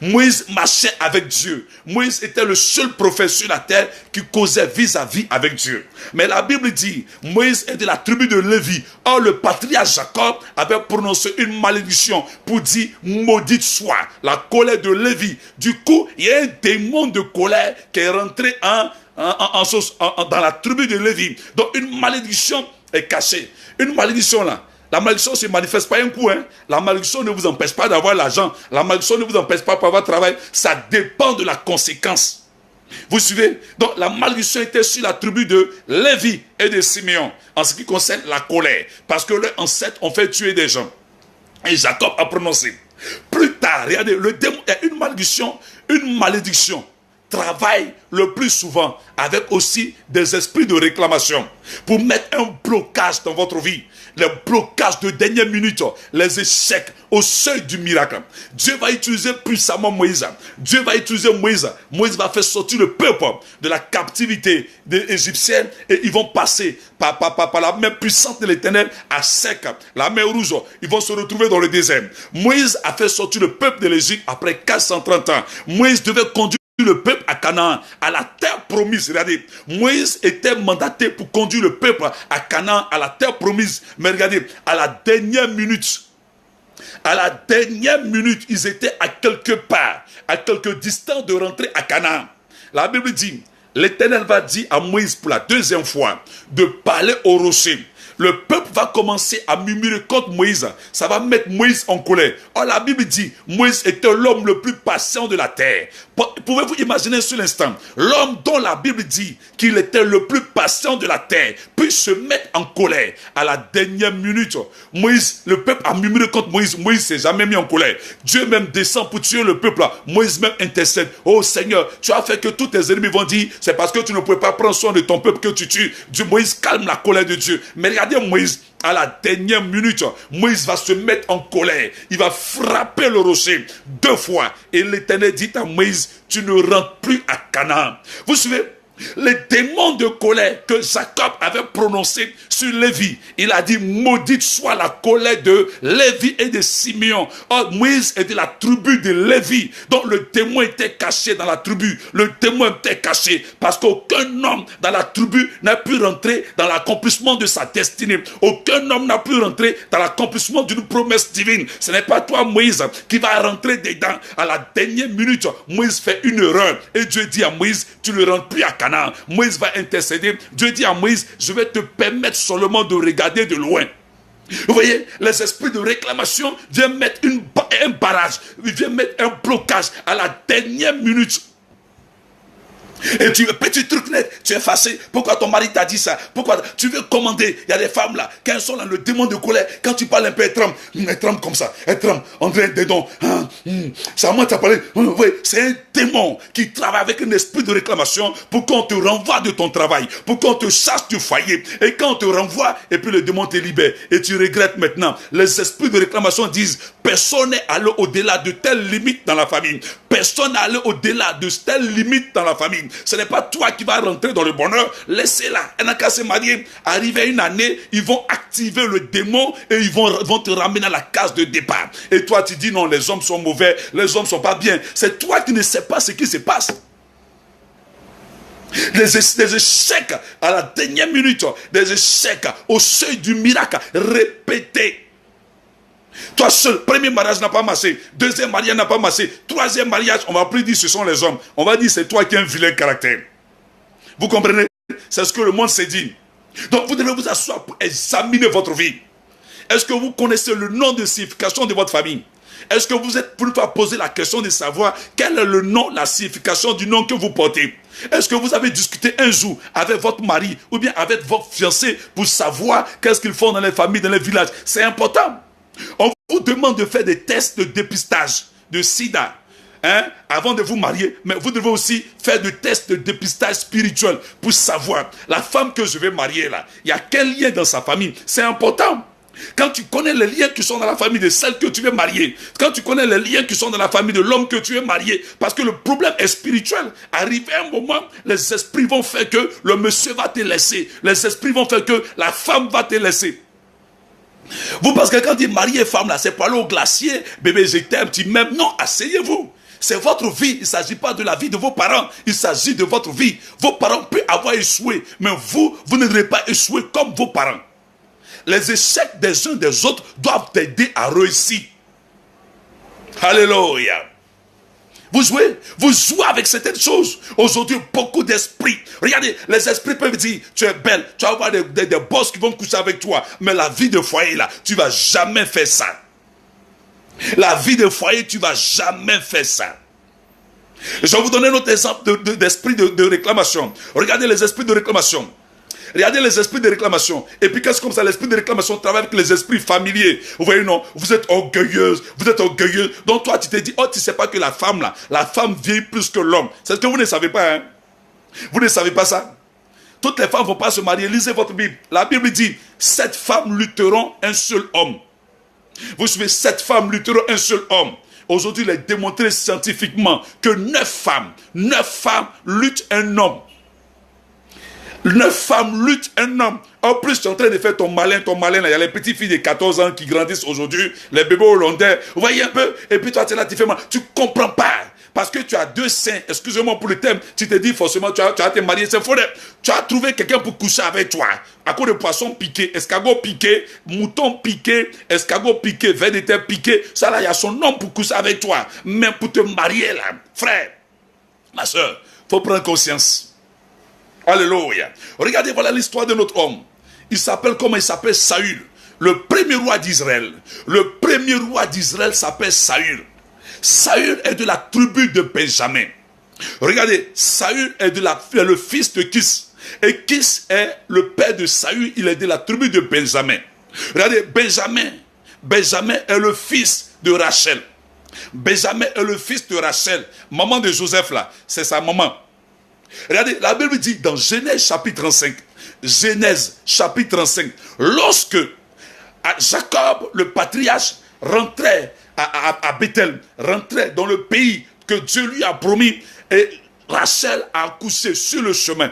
Moïse marchait avec Dieu. Moïse était le seul prophète sur la terre qui causait vis-à-vis avec Dieu. Mais la Bible dit, Moïse est de la tribu de Lévi. Or, le patriarche Jacob avait prononcé une malédiction pour dire, maudite soit la colère de Lévi. Du coup, il y a un démon de colère qui est rentré dans la tribu de Lévi. Donc, une malédiction est cachée. Une malédiction là. La malédiction ne se manifeste pas un coup. La malédiction ne vous empêche pas d'avoir l'argent. La malédiction ne vous empêche pas d'avoir travail. Ça dépend de la conséquence. Vous suivez? Donc la malédiction était sur la tribu de Lévi et de Simeon en ce qui concerne la colère. Parce que leurs ancêtres ont fait tuer des gens. Et Jacob a prononcé. Plus tard, regardez, le démon est une malédiction travaille le plus souvent avec aussi des esprits de réclamation pour mettre un blocage dans votre vie, les blocages de dernière minute, les échecs au seuil du miracle. Dieu va utiliser puissamment Moïse. Dieu va utiliser Moïse. Moïse va faire sortir le peuple de la captivité égyptienne et ils vont passer par la main puissante de l'Éternel à sec, la mer rouge. Ils vont se retrouver dans le désert. Moïse a fait sortir le peuple de l'Égypte après 430 ans. Moïse devait conduire le peuple à Canaan, à la terre promise. Regardez, Moïse était mandaté pour conduire le peuple à Canaan, à la terre promise. Mais regardez, à la dernière minute, ils étaient à quelque part, à quelque distance de rentrer à Canaan. La Bible dit, l'Éternel va dire à Moïse pour la deuxième fois de parler au rocher. le peuple va commencer à murmurer contre Moïse. Ça va mettre Moïse en colère. Or, la Bible dit, Moïse était l'homme le plus patient de la terre. Pouvez-vous imaginer sur l'instant, l'homme dont la Bible dit qu'il était le plus patient de la terre, peut se mettre en colère à la dernière minute. Moïse, le peuple a murmuré contre Moïse. Moïse s'est jamais mis en colère. Dieu même descend pour tuer le peuple. Moïse même intercède. Oh Seigneur, tu as fait que tous tes ennemis vont dire, c'est parce que tu ne pouvais pas prendre soin de ton peuple que tu tues. Dieu, Moïse calme la colère de Dieu. Mais regardez Moïse, à la dernière minute, Moïse va se mettre en colère. Il va frapper le rocher 2 fois. Et l'Éternel dit à Moïse, tu ne rentres plus à Canaan. Vous suivez? Les démons de colère que Jacob avait prononcés sur Lévi, il a dit, maudite soit la colère de Lévi et de Simeon. Or, Moïse est de la tribu de Lévi, donc le témoin était caché dans la tribu. Le témoin était caché parce qu'aucun homme dans la tribu n'a pu rentrer dans l'accomplissement de sa destinée. Aucun homme n'a pu rentrer dans l'accomplissement d'une promesse divine. Ce n'est pas toi, Moïse, qui va rentrer dedans. À la dernière minute, Moïse fait une erreur et Dieu dit à Moïse, tu ne rentres plus à Canaan. Moïse va intercéder. Dieu dit à Moïse, je vais te permettre seulement de regarder de loin. Vous voyez, les esprits de réclamation viennent mettre un barrage, viennent mettre un blocage à la dernière minute. Et tu, petit truc net, tu es fâché. Pourquoi ton mari t'a dit ça? Pourquoi tu veux commander? Il y a des femmes là, quand elles sont dans le démon de colère, quand tu parles un peu, elles tremblent comme ça. Elles tremblent, on dirait des dons. Ça moi t'as parlé. Oui, c'est un démon qui travaille avec un esprit de réclamation pour qu'on te renvoie de ton travail, pour qu'on te chasse du foyer. Et quand on te renvoie, et puis le démon te libère. Et tu regrettes maintenant. Les esprits de réclamation disent, personne n'est allé au-delà de telle limite dans la famille. Personne n'est allé au-delà de telle limite dans la famille. Ce n'est pas toi qui vas rentrer dans le bonheur. Laissez-la. Elle n'a qu'à se marier. Arrivé à une année, ils vont activer le démon et ils vont te ramener à la case de départ. Et toi, tu dis non, les hommes sont mauvais, les hommes sont pas bien. C'est toi qui ne sais pas ce qui se passe. Des échecs à la dernière minute, des échecs au seuil du miracle répétés. Toi seul, premier mariage n'a pas marché, deuxième mariage n'a pas marché, troisième mariage, on va plus dire ce sont les hommes, on va dire c'est toi qui as un vilain caractère. Vous comprenez? C'est ce que le monde s'est dit. Donc vous devez vous asseoir pour examiner votre vie. Est-ce que vous connaissez le nom de signification de votre famille? Est-ce que vous êtes pour pas poser la question de savoir quel est le nom, la signification du nom que vous portez? Est-ce que vous avez discuté un jour avec votre mari ou bien avec votre fiancé pour savoir qu'est-ce qu'ils font dans les familles, dans les villages? C'est important. On vous demande de faire des tests de dépistage de sida avant de vous marier, mais vous devez aussi faire des tests de dépistage spirituel pour savoir la femme que je vais marier là, il y a quel lien dans sa famille. C'est important. Quand tu connais les liens qui sont dans la famille de celle que tu veux marier, quand tu connais les liens qui sont dans la famille de l'homme que tu veux marier, parce que le problème est spirituel. Arrivé un moment, les esprits vont faire que le monsieur va te laisser, les esprits vont faire que la femme va te laisser. Vous, parce que quand il dit mari et femme là, c'est pas aller au glacier, bébé je t'aime, tu m'aimes. Non, asseyez-vous. C'est votre vie. Il ne s'agit pas de la vie de vos parents. Il s'agit de votre vie. Vos parents peuvent avoir échoué, mais vous ne devez pas échouer comme vos parents. Les échecs des uns des autres doivent t'aider à réussir. Alléluia. Vous jouez avec certaines choses. Aujourd'hui, beaucoup d'esprits. Regardez, les esprits peuvent dire, tu es belle, tu vas avoir des boss qui vont coucher avec toi. Mais la vie de foyer, là, tu ne vas jamais faire ça. La vie de foyer, tu ne vas jamais faire ça. Je vais vous donner un autre exemple d'esprit de réclamation. Regardez les esprits de réclamation. Regardez les esprits de réclamation. Et puis qu'est-ce comme ça, l'esprit de réclamation travaille avec les esprits familiers. Vous voyez, non, vous êtes orgueilleuse, Donc toi, tu te dis, oh, tu ne sais pas que la femme vieillit plus que l'homme. C'est ce que vous ne savez pas, hein. Vous ne savez pas ça. Toutes les femmes ne vont pas se marier. Lisez votre Bible. La Bible dit, 7 femmes lutteront un seul homme. Vous suivez, 7 femmes lutteront un seul homme. Aujourd'hui, il est démontré scientifiquement que 9 femmes luttent un homme. 9 femmes luttent un homme. En plus, tu es en train de faire ton malin là. Il y a les petites filles de 14 ans qui grandissent aujourd'hui, les bébés hollandais. Vous voyez un peu? Et puis toi, tu es là, tu fais mal. Tu ne comprends pas. Parce que tu as 2 seins, excusez-moi pour le thème, tu te dis forcément, tu vas te marier, c'est faux. Tu as trouvé quelqu'un pour coucher avec toi. À cause de poissons piqués, escargots piqués, moutons piqués, escargots piqués, vers de terre piqués. Ça là, il y a son homme pour coucher avec toi. Mais pour te marier là, frère, ma soeur, il faut prendre conscience. Alléluia. Regardez, voilà l'histoire de notre homme. Il s'appelle comment? Il s'appelle Saül. Le premier roi d'Israël. Le premier roi d'Israël s'appelle Saül. Saül est de la tribu de Benjamin. Regardez, Saül est le fils de Kis. Et Kis est le père de Saül. Il est de la tribu de Benjamin. Regardez, Benjamin est le fils de Rachel. Benjamin est le fils de Rachel. Maman de Joseph là, c'est sa maman. Regardez, la Bible dit dans Genèse chapitre 35. Genèse chapitre 35. Lorsque Jacob, le patriarche, rentrait à Bethel, rentrait dans le pays que Dieu lui a promis, et Rachel a accouché sur le chemin.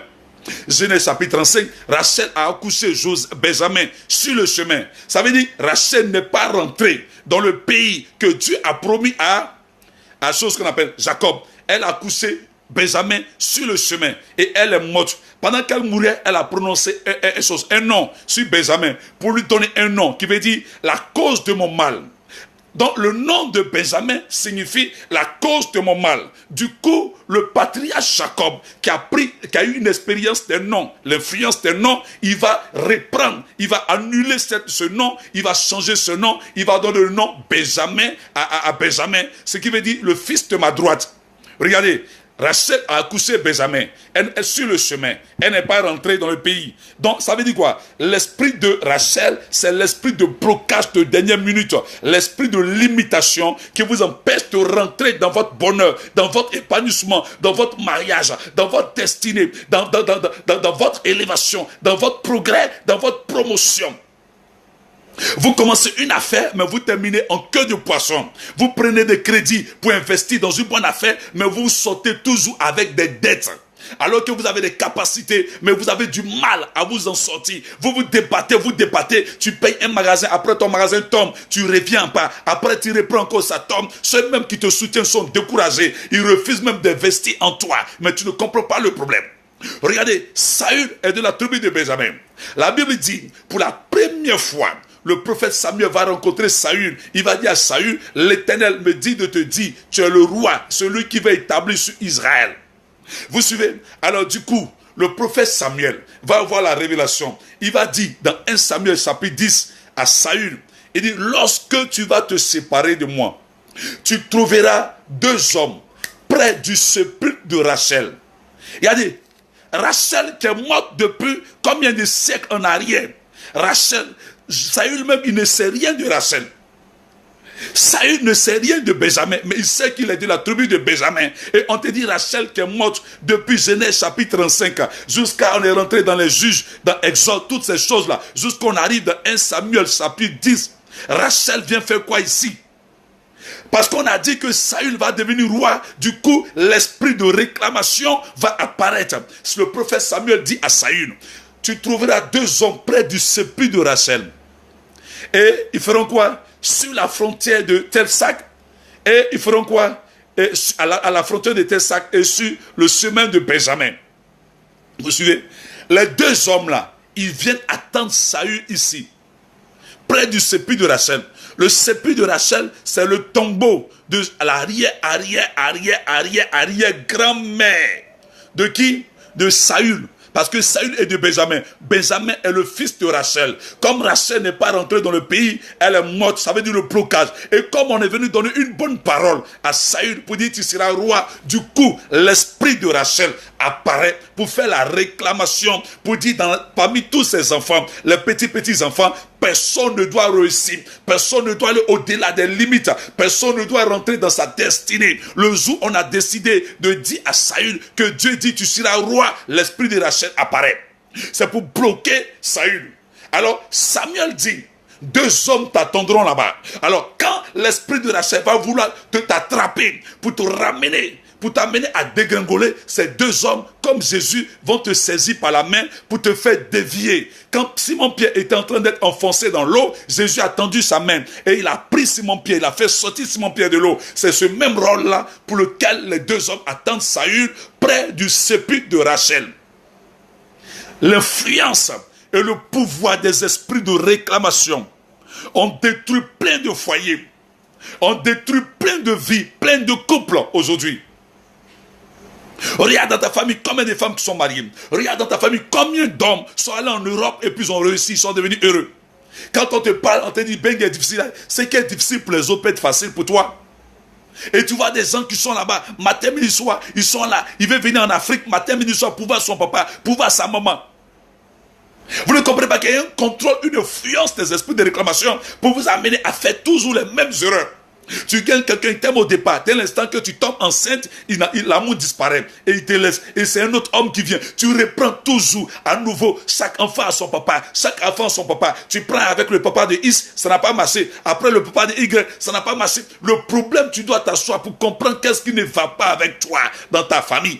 Genèse chapitre 35, Rachel a accouché Benjamin sur le chemin. Ça veut dire Rachel n'est pas rentrée dans le pays que Dieu a promis à chose qu'on appelle Jacob. Elle a accouché Benjamin sur le chemin et elle est morte. Pendant qu'elle mourait, elle a prononcé un nom sur Benjamin pour lui donner un nom qui veut dire la cause de mon mal. Donc le nom de Benjamin signifie la cause de mon mal. Du coup, le patriarche Jacob qui a eu une expérience des noms, l'influence des noms, il va reprendre, il va annuler ce nom, il va changer ce nom, il va donner le nom Benjamin à Benjamin, ce qui veut dire le fils de ma droite. Regardez, Rachel a accouché Benjamin. Elle est sur le chemin. Elle n'est pas rentrée dans le pays. Donc, ça veut dire quoi? L'esprit de Rachel, c'est l'esprit de blocage de dernière minute. L'esprit de limitation qui vous empêche de rentrer dans votre bonheur, dans votre épanouissement, dans votre mariage, dans votre destinée, dans votre élévation, dans votre progrès, dans votre promotion. Vous commencez une affaire, mais vous terminez en queue de poisson. Vous prenez des crédits pour investir dans une bonne affaire, mais vous sortez toujours avec des dettes. Alors que vous avez des capacités, mais vous avez du mal à vous en sortir. Vous débattez, tu payes un magasin, après ton magasin tombe, tu reviens pas, après tu reprends encore, ça tombe. Ceux même qui te soutiennent sont découragés, ils refusent même d'investir en toi, mais tu ne comprends pas le problème. Regardez, Saül est de la tribu de Benjamin. La Bible dit, pour la première fois, le prophète Samuel va rencontrer Saül. Il va dire à Saül, l'Éternel me dit de te dire, tu es le roi, celui qui va établir sur Israël. Vous suivez? Alors du coup, le prophète Samuel va avoir la révélation. Il va dire dans 1 Samuel chapitre 10 à Saül, il dit, lorsque tu vas te séparer de moi, tu trouveras 2 hommes près du sépulcre de Rachel. Regardez, Rachel qui est morte depuis combien de siècles en arrière. Rachel, Saül même, il ne sait rien de Rachel. Saül ne sait rien de Benjamin, mais il sait qu'il est de la tribu de Benjamin. Et on te dit Rachel qui est morte depuis Genèse chapitre 35, jusqu'à on est rentré dans les juges, dans Exode, toutes ces choses-là, jusqu'on arrive dans 1 Samuel chapitre 10. Rachel vient faire quoi ici? Parce qu'on a dit que Saül va devenir roi, du coup, l'esprit de réclamation va apparaître. Le prophète Samuel dit à Saül, tu trouveras 2 hommes près du sépulcre de Rachel. Et ils feront quoi? Sur la frontière de Tel-Sac. Et ils feront quoi? Et à la frontière de Tel-Sac et sur le chemin de Benjamin. Vous suivez? Les 2 hommes-là, ils viennent attendre Saül ici, près du sépulcre de Rachel. Le sépulcre de Rachel, c'est le tombeau de l'arrière-grand-mère. De qui? De Saül. Parce que Saül est de Benjamin. Benjamin est le fils de Rachel. Comme Rachel n'est pas rentrée dans le pays, elle est morte. Ça veut dire le blocage. Et comme on est venu donner une bonne parole à Saül pour dire tu seras roi, du coup, l'esprit de Rachel apparaît pour faire la réclamation, pour dire parmi tous ses enfants, les petits enfants, personne ne doit réussir. Personne ne doit aller au-delà des limites. Personne ne doit rentrer dans sa destinée. Le jour où on a décidé de dire à Saül que Dieu dit tu seras roi, l'esprit de Rachel apparaît. C'est pour bloquer Saül. Alors Samuel dit, 2 hommes t'attendront là-bas. Alors quand l'esprit de Rachel va vouloir t'attraper pour te ramener, pour t'amener à dégringoler, ces 2 hommes, comme Jésus, vont te saisir par la main pour te faire dévier. Quand Simon-Pierre était en train d'être enfoncé dans l'eau, Jésus a tendu sa main et il a pris Simon-Pierre, il a fait sortir Simon-Pierre de l'eau. C'est ce même rôle-là pour lequel les 2 hommes attendent Saül près du sépulcre de Rachel. L'influence et le pouvoir des esprits de réclamation ont détruit plein de foyers, ont détruit plein de vies, plein de couples aujourd'hui. Regarde dans ta famille combien de femmes qui sont mariées. Regarde dans ta famille combien d'hommes sont allés en Europe et puis ils ont réussi, ils sont devenus heureux. Quand on te parle, on te dit ben est difficile. Ce qui est difficile pour les autres peut être facile pour toi. Et tu vois des gens qui sont là-bas, matin, midi, soir, ils sont là. Ils veulent venir en Afrique, matin, midi, soir, pour voir son papa, pour voir sa maman. Vous ne comprenez pas qu'il y a un contrôle, une influence des esprits de réclamation pour vous amener à faire toujours les mêmes erreurs. Tu gagnes quelqu'un qui t'aime au départ. Dès l'instant que tu tombes enceinte, l'amour disparaît et il te laisse. Et c'est un autre homme qui vient. Tu reprends toujours à nouveau. Chaque enfant a son papa. Chaque enfant a son papa. Tu prends avec le papa de X, ça n'a pas marché. Après le papa de Y, ça n'a pas marché. Le problème, tu dois t'asseoir pour comprendre qu'est-ce qui ne va pas avec toi dans ta famille.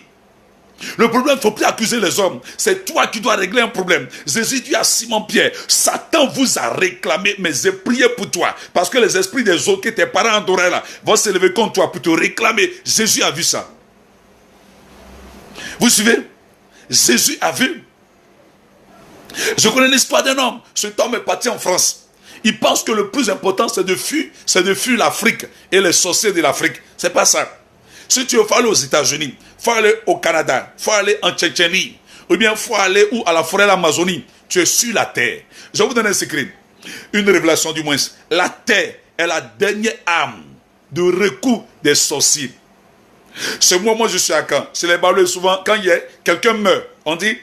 Le problème, il ne faut plus accuser les hommes. C'est toi qui dois régler un problème. Jésus dit à Simon-Pierre, Satan vous a réclamé, mais j'ai prié pour toi. Parce que les esprits des autres que tes parents adoraient là, vont se lever contre toi pour te réclamer. Jésus a vu ça. Vous suivez? Jésus a vu. Je connais l'histoire d'un homme. Cet homme est parti en France. Il pense que le plus important, c'est de fuir l'Afrique et les sorciers de l'Afrique. C'est pas ça. Si tu veux aller aux États-Unis, il faut aller au Canada, il faut aller en Tchétchénie, ou bien il faut aller à la forêt de l'Amazonie. Tu es sur la terre. Je vais vous donner un secret, une révélation du moins. La terre est la dernière arme de recours des sorciers. Chez moi, je suis à Caen. Chez les Balois, souvent, quand quelqu'un meurt, on dit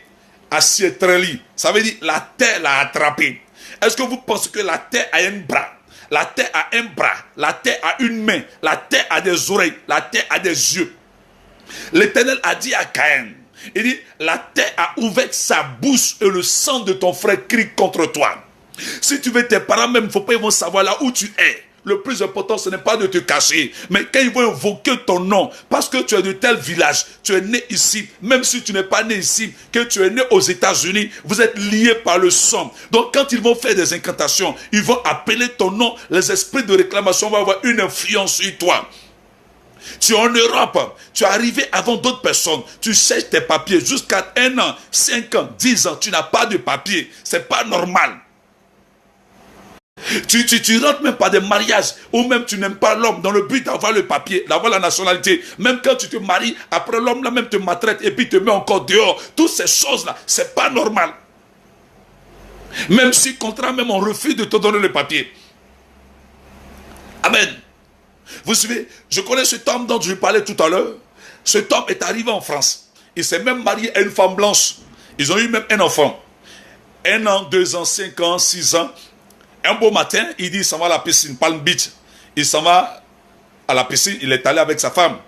assied treli. Ça veut dire la terre l'a attrapé. Est-ce que vous pensez que la terre a un bras? La terre a un bras, la terre a une main, la terre a des oreilles, la terre a des yeux. L'Éternel a dit à Caïn, il dit, la terre a ouvert sa bouche et le sang de ton frère crie contre toi. Si tu veux tes parents même, il ne faut pas ils vont savoir là où tu es. Le plus important, ce n'est pas de te cacher, mais quand ils vont invoquer ton nom, parce que tu es de tel village, tu es né ici, même si tu n'es pas né ici, que tu es né aux États-Unis, vous êtes liés par le sang. Donc quand ils vont faire des incantations, ils vont appeler ton nom, les esprits de réclamation vont avoir une influence sur toi. Tu es en Europe, tu es arrivé avant d'autres personnes, tu cherches tes papiers jusqu'à 1 an, 5 ans, 10 ans, tu n'as pas de papiers, c'est pas normal. Tu rentres même par des mariages ou même tu n'aimes pas l'homme dans le but d'avoir le papier, d'avoir la nationalité. Même quand tu te maries, après l'homme là même te maltraite et puis te met encore dehors. Toutes ces choses-là, c'est pas normal. Même si contrat même on refuse de te donner le papier. Amen. Vous savez, je connais cet homme dont je parlais tout à l'heure. Cet homme est arrivé en France. Il s'est même marié à une femme blanche. Ils ont eu même un enfant. 1 an, 2 ans, 5 ans, 6 ans. Un beau matin, il dit, il s'en va à la piscine, Palm Beach. Il s'en va à la piscine, il est allé avec sa femme.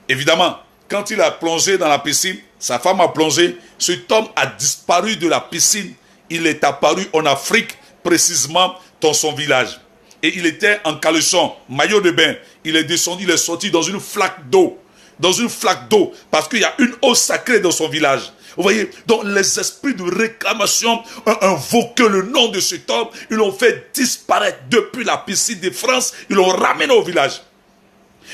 Évidemment, quand il a plongé dans la piscine, sa femme a plongé, cet homme a disparu de la piscine. Il est apparu en Afrique, précisément dans son village. Et il était en caleçon, maillot de bain. Il est descendu, il est sorti dans une flaque d'eau. Dans une flaque d'eau, parce qu'il y a une eau sacrée dans son village. Vous voyez, donc les esprits de réclamation ont invoqué le nom de cet homme. Ils l'ont fait disparaître depuis la piscine de France. Ils l'ont ramené au village.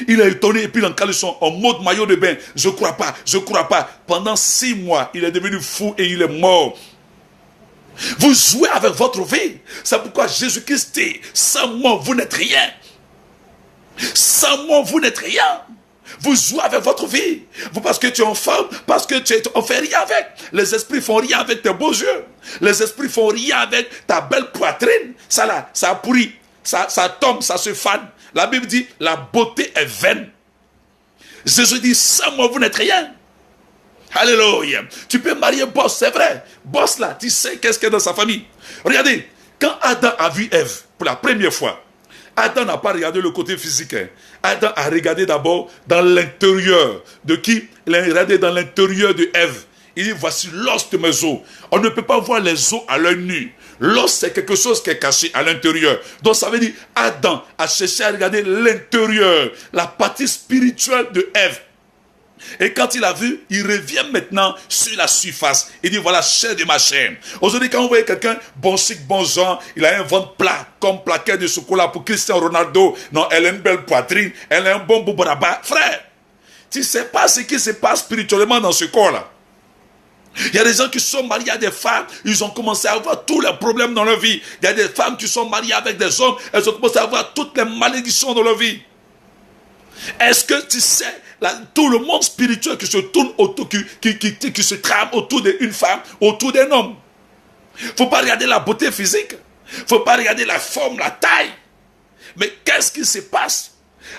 Il est étonné et puis en caleçon, en mode maillot de bain. Je crois pas, je crois pas. Pendant 6 mois, il est devenu fou et il est mort. Vous jouez avec votre vie. C'est pourquoi Jésus-Christ dit, sans moi, vous n'êtes rien. Sans moi, vous n'êtes rien. Vous jouez avec votre vie. Vous, parce que tu es en femme, parce que on fait rien avec. Les esprits font rien avec tes beaux yeux. Les esprits font rien avec ta belle poitrine. Ça là, ça a pourri. Ça tombe, ça se fane. La Bible dit, la beauté est vaine. Jésus dit, sans moi, vous n'êtes rien. Alléluia. Tu peux marier boss, c'est vrai. Boss là, tu sais qu'est-ce qu'il y a dans sa famille. Regardez, quand Adam a vu Ève pour la première fois, Adam n'a pas regardé le côté physique. Adam a regardé d'abord dans l'intérieur. De qui? Il a regardé dans l'intérieur de Ève. Il dit, voici l'os de mes os. On ne peut pas voir les os à l'œil nu. L'os, c'est quelque chose qui est caché à l'intérieur. Donc ça veut dire, Adam a cherché à regarder l'intérieur, la partie spirituelle de Ève. Et quand il a vu, il revient maintenant sur la surface. Il dit, voilà, chair de ma chair. Aujourd'hui, quand vous voyez quelqu'un, bon chic, bon genre, il a un ventre plat, comme plaqué de chocolat pour Cristiano Ronaldo. Non, elle a une belle poitrine, elle a un bon boubaraba. Frère, tu ne sais pas ce qui se passe spirituellement dans ce corps-là. Il y a des gens qui sont mariés à des femmes, ils ont commencé à avoir tous les problèmes dans leur vie. Il y a des femmes qui sont mariées avec des hommes, elles ont commencé à avoir toutes les malédictions dans leur vie. Est-ce que tu sais tout le monde spirituel qui se tourne autour, qui se trame autour d'une femme, autour d'un homme. Il ne faut pas regarder la beauté physique. Il ne faut pas regarder la forme, la taille. Mais qu'est-ce qui se passe?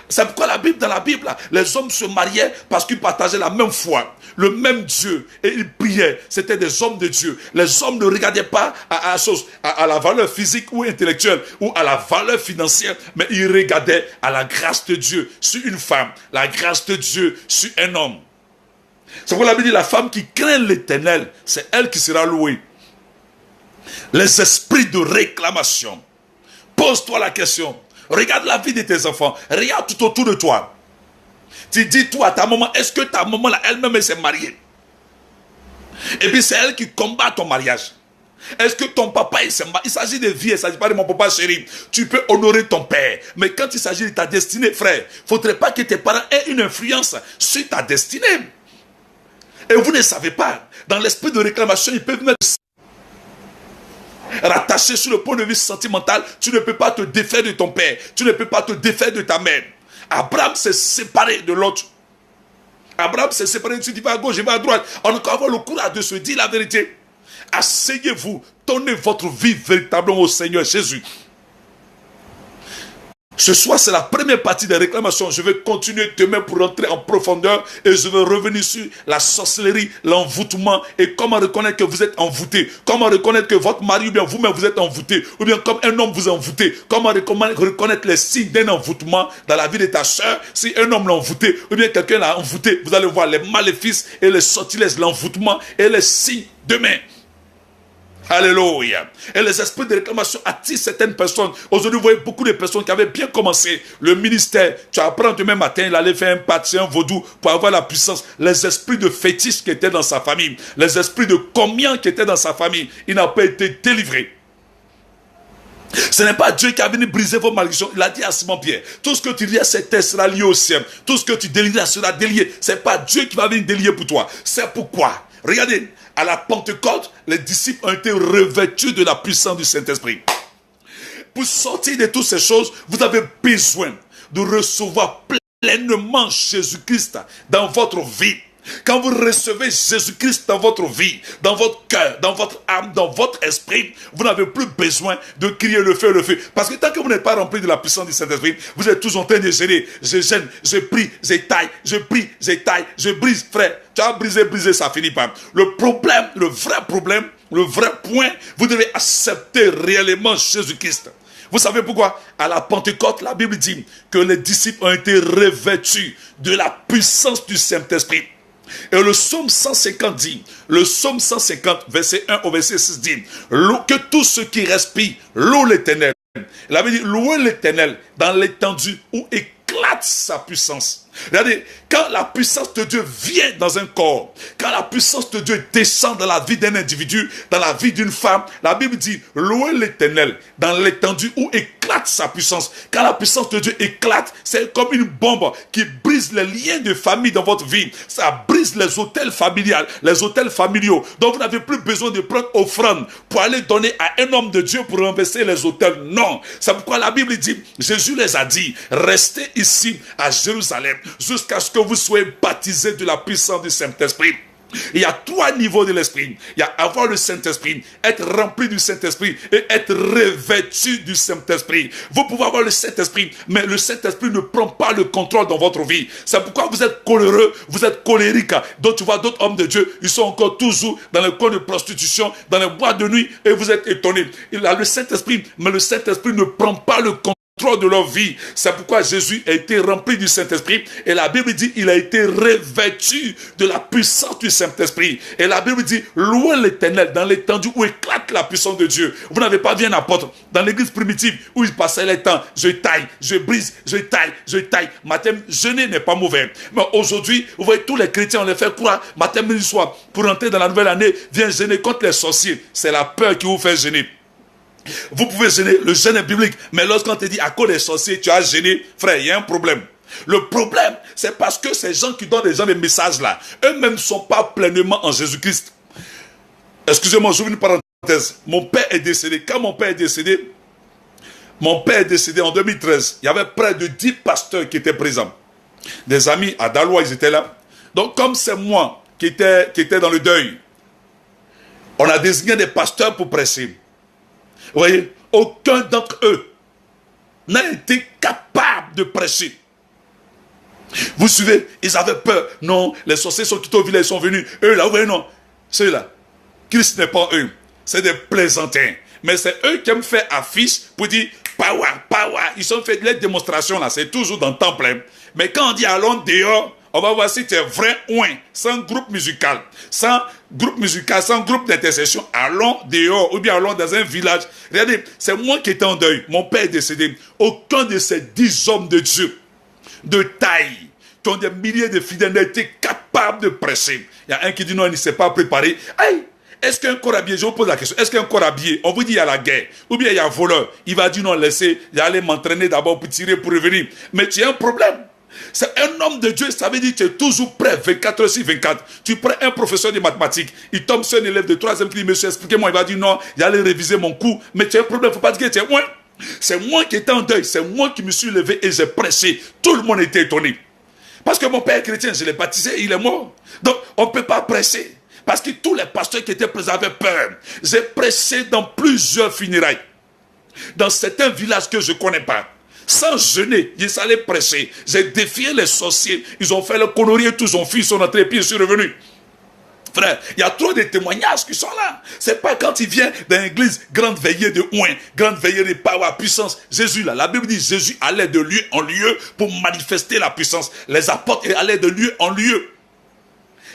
C'est pourquoi dans la Bible, les hommes se mariaient parce qu'ils partageaient la même foi, le même Dieu, et ils priaient. C'était des hommes de Dieu. Les hommes ne regardaient pas à la valeur physique ou intellectuelle, ou à la valeur financière, mais ils regardaient à la grâce de Dieu sur une femme, la grâce de Dieu sur un homme. C'est pourquoi la Bible dit, la femme qui craint l'Éternel, c'est elle qui sera louée. Les esprits de réclamation. Pose-toi la question. Regarde la vie de tes enfants. Regarde tout autour de toi. Tu dis toi à ta maman, est-ce que ta maman là, elle-même s'est mariée? Et puis c'est elle qui combat ton mariage. Est-ce que ton papa il s'est marié? Il s'agit de vie, il ne s'agit pas de mon papa chéri. Tu peux honorer ton père. Mais quand il s'agit de ta destinée, frère, il ne faudrait pas que tes parents aient une influence sur ta destinée. Et vous ne savez pas. Dans l'esprit de réclamation, ils peuvent mettre rattaché sur le point de vue sentimental, tu ne peux pas te défaire de ton père, tu ne peux pas te défaire de ta mère. Abraham s'est séparé de l'autre. Abraham s'est séparé, tu dis va à gauche, je vais à droite. On doit avoir le courage de se dire la vérité. Asseyez-vous, donnez votre vie véritablement au Seigneur Jésus. Ce soir, c'est la première partie des réclamations. Je vais continuer demain pour rentrer en profondeur et je vais revenir sur la sorcellerie, l'envoûtement et comment reconnaître que vous êtes envoûté. Comment reconnaître que votre mari ou bien vous-même vous êtes envoûté ou bien comme un homme vous envoûté. Comment reconnaître les signes d'un envoûtement dans la vie de ta soeur. Si un homme l'a envoûté ou bien quelqu'un l'a envoûté, vous allez voir les maléfices et les sortilèges, l'envoûtement et les signes demain. Alléluia. Et les esprits de réclamation attirent certaines personnes. Aujourd'hui, vous voyez beaucoup de personnes qui avaient bien commencé le ministère. Tu apprends demain matin, il allait faire un pâté, un vaudou pour avoir la puissance. Les esprits de fétiche qui étaient dans sa famille, les esprits de communion qui étaient dans sa famille, il n'a pas été délivré. Ce n'est pas Dieu qui a venu briser vos malédictions. Il a dit à Simon-Pierre, tout ce que tu lies cette terre sera lié au ciel. Tout ce que tu délieras sera délié. Ce n'est pas Dieu qui va venir délier pour toi. C'est pourquoi, regardez, à la Pentecôte, les disciples ont été revêtus de la puissance du Saint-Esprit. Pour sortir de toutes ces choses, vous avez besoin de recevoir pleinement Jésus-Christ dans votre vie. Quand vous recevez Jésus-Christ dans votre vie, dans votre cœur, dans votre âme, dans votre esprit, vous n'avez plus besoin de crier le feu, le feu. Parce que tant que vous n'êtes pas rempli de la puissance du Saint-Esprit, vous êtes toujours en train de gêner. Je gêne, je prie, je taille, je prie, je taille, je brise. Frère, tu as brisé, ça finit pas. Le problème, le vrai point, vous devez accepter réellement Jésus-Christ. Vous savez pourquoi? À la Pentecôte, la Bible dit que les disciples ont été revêtus de la puissance du Saint-Esprit. Et le psaume 150 dit, le psaume 150, verset 1 au verset 6 dit, que tous ceux qui respirent louent l'Éternel. Il avait dit, louez l'Éternel dans l'étendue où éclate sa puissance. Regardez, quand la puissance de Dieu vient dans un corps, quand la puissance de Dieu descend dans la vie d'un individu, dans la vie d'une femme, la Bible dit, louez l'Éternel dans l'étendue où éclate sa puissance. Quand la puissance de Dieu éclate, c'est comme une bombe qui brise les liens de famille dans votre vie. Ça brise les autels familiaux, les autels familiaux. Donc vous n'avez plus besoin de prendre offrande pour aller donner à un homme de Dieu pour renverser les autels. Non. C'est pourquoi la Bible dit, Jésus les a dit, restez ici à Jérusalem jusqu'à ce que vous soyez baptisés de la puissance du Saint-Esprit. Il y a 3 niveaux de l'esprit. Il y a avoir le Saint-Esprit, être rempli du Saint-Esprit et être revêtu du Saint-Esprit. Vous pouvez avoir le Saint-Esprit, mais le Saint-Esprit ne prend pas le contrôle dans votre vie. C'est pourquoi vous êtes coléreux, vous êtes colérique. Donc tu vois d'autres hommes de Dieu, ils sont encore toujours dans les coins de prostitution, dans les boîtes de nuit et vous êtes étonnés. Il a le Saint-Esprit, mais le Saint-Esprit ne prend pas le contrôle de leur vie. C'est pourquoi Jésus a été rempli du Saint-Esprit et la Bible dit il a été revêtu de la puissance du Saint-Esprit. Et la Bible dit louez l'Éternel dans l'étendue où éclate la puissance de Dieu. Vous n'avez pas vu un apôtre dans l'église primitive où il passait les temps, je taille, je brise, je taille, je taille. Matin, jeûner n'est pas mauvais. Mais aujourd'hui, vous voyez tous les chrétiens, on les fait croire matin, midi, soir, pour entrer dans la nouvelle année, viens jeûner contre les sorciers. C'est la peur qui vous fait jeûner. Vous pouvez gêner, le jeûne est biblique, mais lorsqu'on te dit à cause des sorciers, tu as gêné, frère, il y a un problème. Le problème, c'est parce que ces gens qui donnent des gens des messages là, eux-mêmes ne sont pas pleinement en Jésus-Christ. Excusez-moi, j'ouvre une parenthèse. Mon père est décédé. Quand mon père est décédé en 2013, il y avait près de 10 pasteurs qui étaient présents. des amis à Dalois, ils étaient là. Donc, comme c'est moi qui étais dans le deuil, on a désigné des pasteurs pour prêcher. Vous voyez, aucun d'entre eux n'a été capable de prêcher. Vous suivez, ils avaient peur. Non, les sorciers sont quittés au village, ils sont venus. Eux là, vous voyez, non. Ceux-là, Christ n'est pas eux. C'est des plaisantins. Mais c'est eux qui aiment faire affiche pour dire power, power. Ils ont fait des démonstrations là, c'est toujours dans le temple. Hein. Mais quand on dit allons dehors, on va voir si c'est vrai ouin, sans groupe musical, sans groupe d'intercession, allons dehors, ou bien allons dans un village. Regardez, c'est moi qui étais en deuil, mon père est décédé. Aucun de ces 10 hommes de Dieu, de taille, qui ont des milliers de fidèles, n'a été capable de prêcher. Il y a un qui dit non, il ne s'est pas préparé. Aïe! Est-ce qu'un corps habillé, je vous pose la question, est-ce qu'un corps habillé, on vous dit il y a la guerre, ou bien il y a un voleur, il va dire non, laissez, j'allais m'entraîner d'abord pour tirer, pour revenir. Mais tu as un problème. C'est un homme de Dieu, ça veut dire que tu es toujours prêt, 24 heures sur 24. Tu prends un professeur de mathématiques, il tombe sur un élève de 3e qui dit, monsieur, expliquez-moi, il va dire non, j'allais réviser mon cours, mais tu as un problème, il ne faut pas dire que tu es moi. C'est moi qui étais en deuil, c'est moi qui me suis levé et j'ai prêché. Tout le monde était étonné. Parce que mon père est chrétien, je l'ai baptisé, il est mort. Donc, on ne peut pas prêcher. Parce que tous les pasteurs qui étaient présents avaient peur. J'ai prêché dans plusieurs funérailles. Dans certains villages que je ne connais pas. Sans jeûner, ils allaient prêcher. J'ai défié les sorciers. Ils ont fait le connerie, tous ont fui, ils sont entrés, puis ils sont revenus. Frère, il y a trop de témoignages qui sont là. C'est pas quand il vient dans l'église, grande veillée de oin, grande veillée de power, puissance. Jésus là, la Bible dit Jésus allait de lieu en lieu pour manifester la puissance. Les apôtres allaient de lieu en lieu.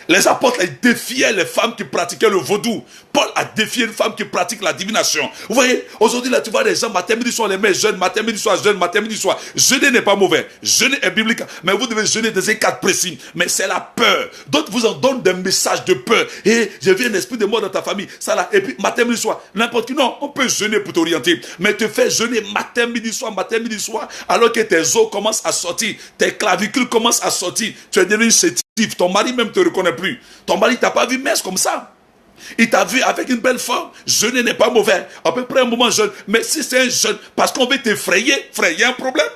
Les apôtres défiaient les femmes qui pratiquaient le vaudou. Paul a défié une femme qui pratique la divination. Vous voyez, aujourd'hui là tu vois des gens, matin, midi, soir, les mets jeûnent, matin, midi, soir, jeûnent, matin, midi, soir. Jeûner n'est pas mauvais. Jeûner est biblique. Mais vous devez jeûner dans un cadre précis. Mais c'est la peur. D'autres vous en donnent des messages de peur. Et j'ai vu un esprit de mort dans ta famille. Ça là. Et puis matin, midi, soir. N'importe qui. Non, on peut jeûner pour t'orienter. Mais te faire jeûner matin, midi, soir, alors que tes os commencent à sortir. Tes clavicules commencent à sortir. Tu es devenu chétif. Ton mari même ne te reconnaît plus. Ton mari t'a pas vu mince comme ça. Il t'a vu avec une belle forme. Jeûner n'est pas mauvais. On peut prendre un moment jeûne. Mais si c'est un jeûne, parce qu'on veut t'effrayer, frère, il y a un problème.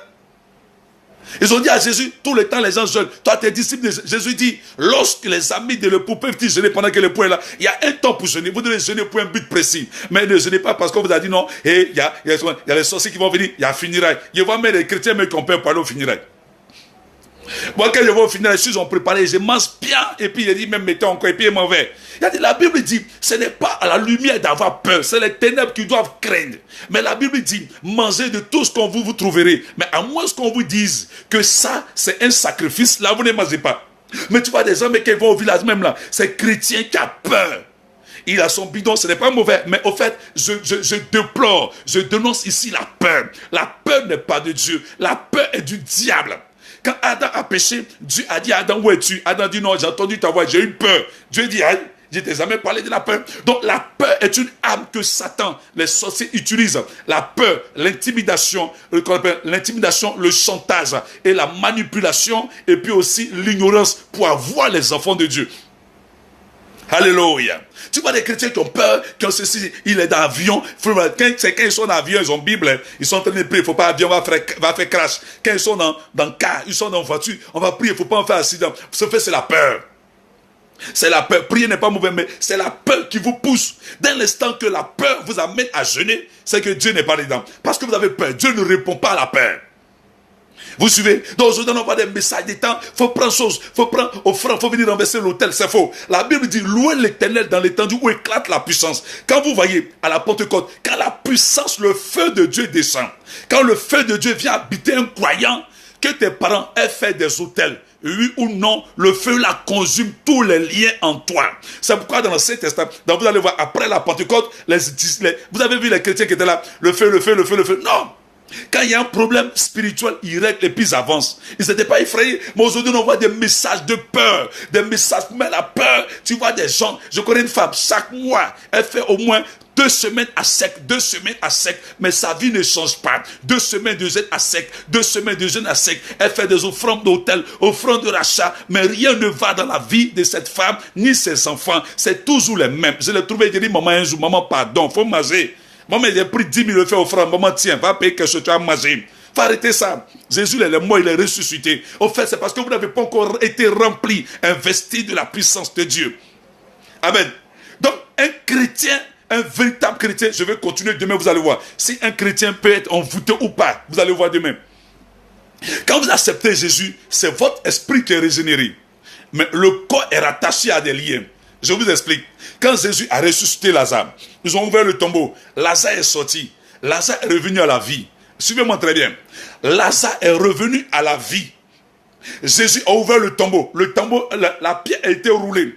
Ils ont dit à Jésus, tout le temps les gens jeûnent. Toi, tes disciples, Jésus dit, lorsque les amis de l'époux peuvent jeûner pendant que l'époux est là, il y a un temps pour jeûner. Vous devez jeûner pour un but précis. Mais ne jeûnez pas parce qu'on vous a dit non. Et il y a les sorciers qui vont venir, il y a funérailles. Je vois même les chrétiens, mais qu'on peut parler aux funérailles. Moi, quand je vais au final, les choses ont préparé, je mange bien, et puis il dit même mettez encore, et puis il est mauvais. La Bible dit, ce n'est pas à la lumière d'avoir peur, c'est les ténèbres qui doivent craindre. Mais la Bible dit, mangez de tout ce qu'on vous trouverez. Mais à moins qu'on vous dise que ça, c'est un sacrifice, là, vous ne mangez pas. Mais tu vois des hommes qui vont au village même là, c'est chrétien qui a peur. Il a son bidon, ce n'est pas mauvais. Mais au fait, je déplore, je dénonce ici la peur. La peur n'est pas de Dieu, la peur est du diable. Quand Adam a péché, Dieu a dit à Adam, où es-tu? Adam dit non, j'ai entendu ta voix, j'ai eu peur. Dieu dit, aïe, je t'ai jamais parlé de la peur. Donc la peur est une arme que Satan, les sorciers utilisent. La peur, l'intimidation, le chantage et la manipulation et puis aussi l'ignorance pour avoir les enfants de Dieu. Alléluia. Tu vois des chrétiens qui ont peur, qui ont ceci, il est dans l'avion. Quand ils sont dans l'avion, ils ont Bible, ils sont en train de prier, il ne faut pas l'avion va faire crash. Quand ils sont dans le car, ils sont dans la voiture, on va prier, il ne faut pas en faire accident. Ce fait, c'est la peur. C'est la peur. Prier n'est pas mauvais, mais c'est la peur qui vous pousse. Dès l'instant que la peur vous amène à jeûner, c'est que Dieu n'est pas dedans. Parce que vous avez peur. Dieu ne répond pas à la peur. Vous suivez? Donc aujourd'hui, on voit des messages des temps. Il faut prendre chose, il faut prendre offrande, il faut venir renverser l'autel. C'est faux. La Bible dit, louez l'Éternel dans l'étendue où éclate la puissance. Quand vous voyez à la Pentecôte, quand la puissance, le feu de Dieu descend, quand le feu de Dieu vient habiter un croyant, que tes parents aient fait des autels, oui ou non, le feu là consume tous les liens en toi. C'est pourquoi dans l'Ancien Testament, vous allez voir, après la Pentecôte, vous avez vu les chrétiens qui étaient là, le feu. Non! Quand il y a un problème spirituel, ils règlent et puis ils avancent. Ils n'étaient pas effrayés. Mais aujourd'hui, on voit des messages de peur. Des messages, mais la peur, tu vois des gens. Je connais une femme, chaque mois, elle fait au moins 2 semaines à sec, mais sa vie ne change pas. 2 semaines de jeûne à sec, 2 semaines de jeûne à sec. Elle fait des offrandes d'hôtel, offrandes de rachat, mais rien ne va dans la vie de cette femme, ni ses enfants. C'est toujours les mêmes. Je l'ai trouvé, j'ai dit, maman, un jour, maman, pardon, faut manger. Maman, j'ai pris 10 000 fait offrande. Maman, tiens, va payer quelque chose, tu as mangé. faut arrêter ça. Jésus, il est mort, il est ressuscité. Au fait, c'est parce que vous n'avez pas encore été rempli, investi de la puissance de Dieu. Amen. Donc, un chrétien, un véritable chrétien, je vais continuer demain, vous allez voir. Si un chrétien peut être envoûté ou pas, vous allez voir demain. Quand vous acceptez Jésus, c'est votre esprit qui est régénéré. Mais le corps est rattaché à des liens. Je vous explique. Quand Jésus a ressuscité Lazare, ils ont ouvert le tombeau. Lazare est sorti. Lazare est revenu à la vie. Suivez-moi très bien. Lazare est revenu à la vie. Jésus a ouvert le tombeau. Le tombeau, la pierre a été roulée.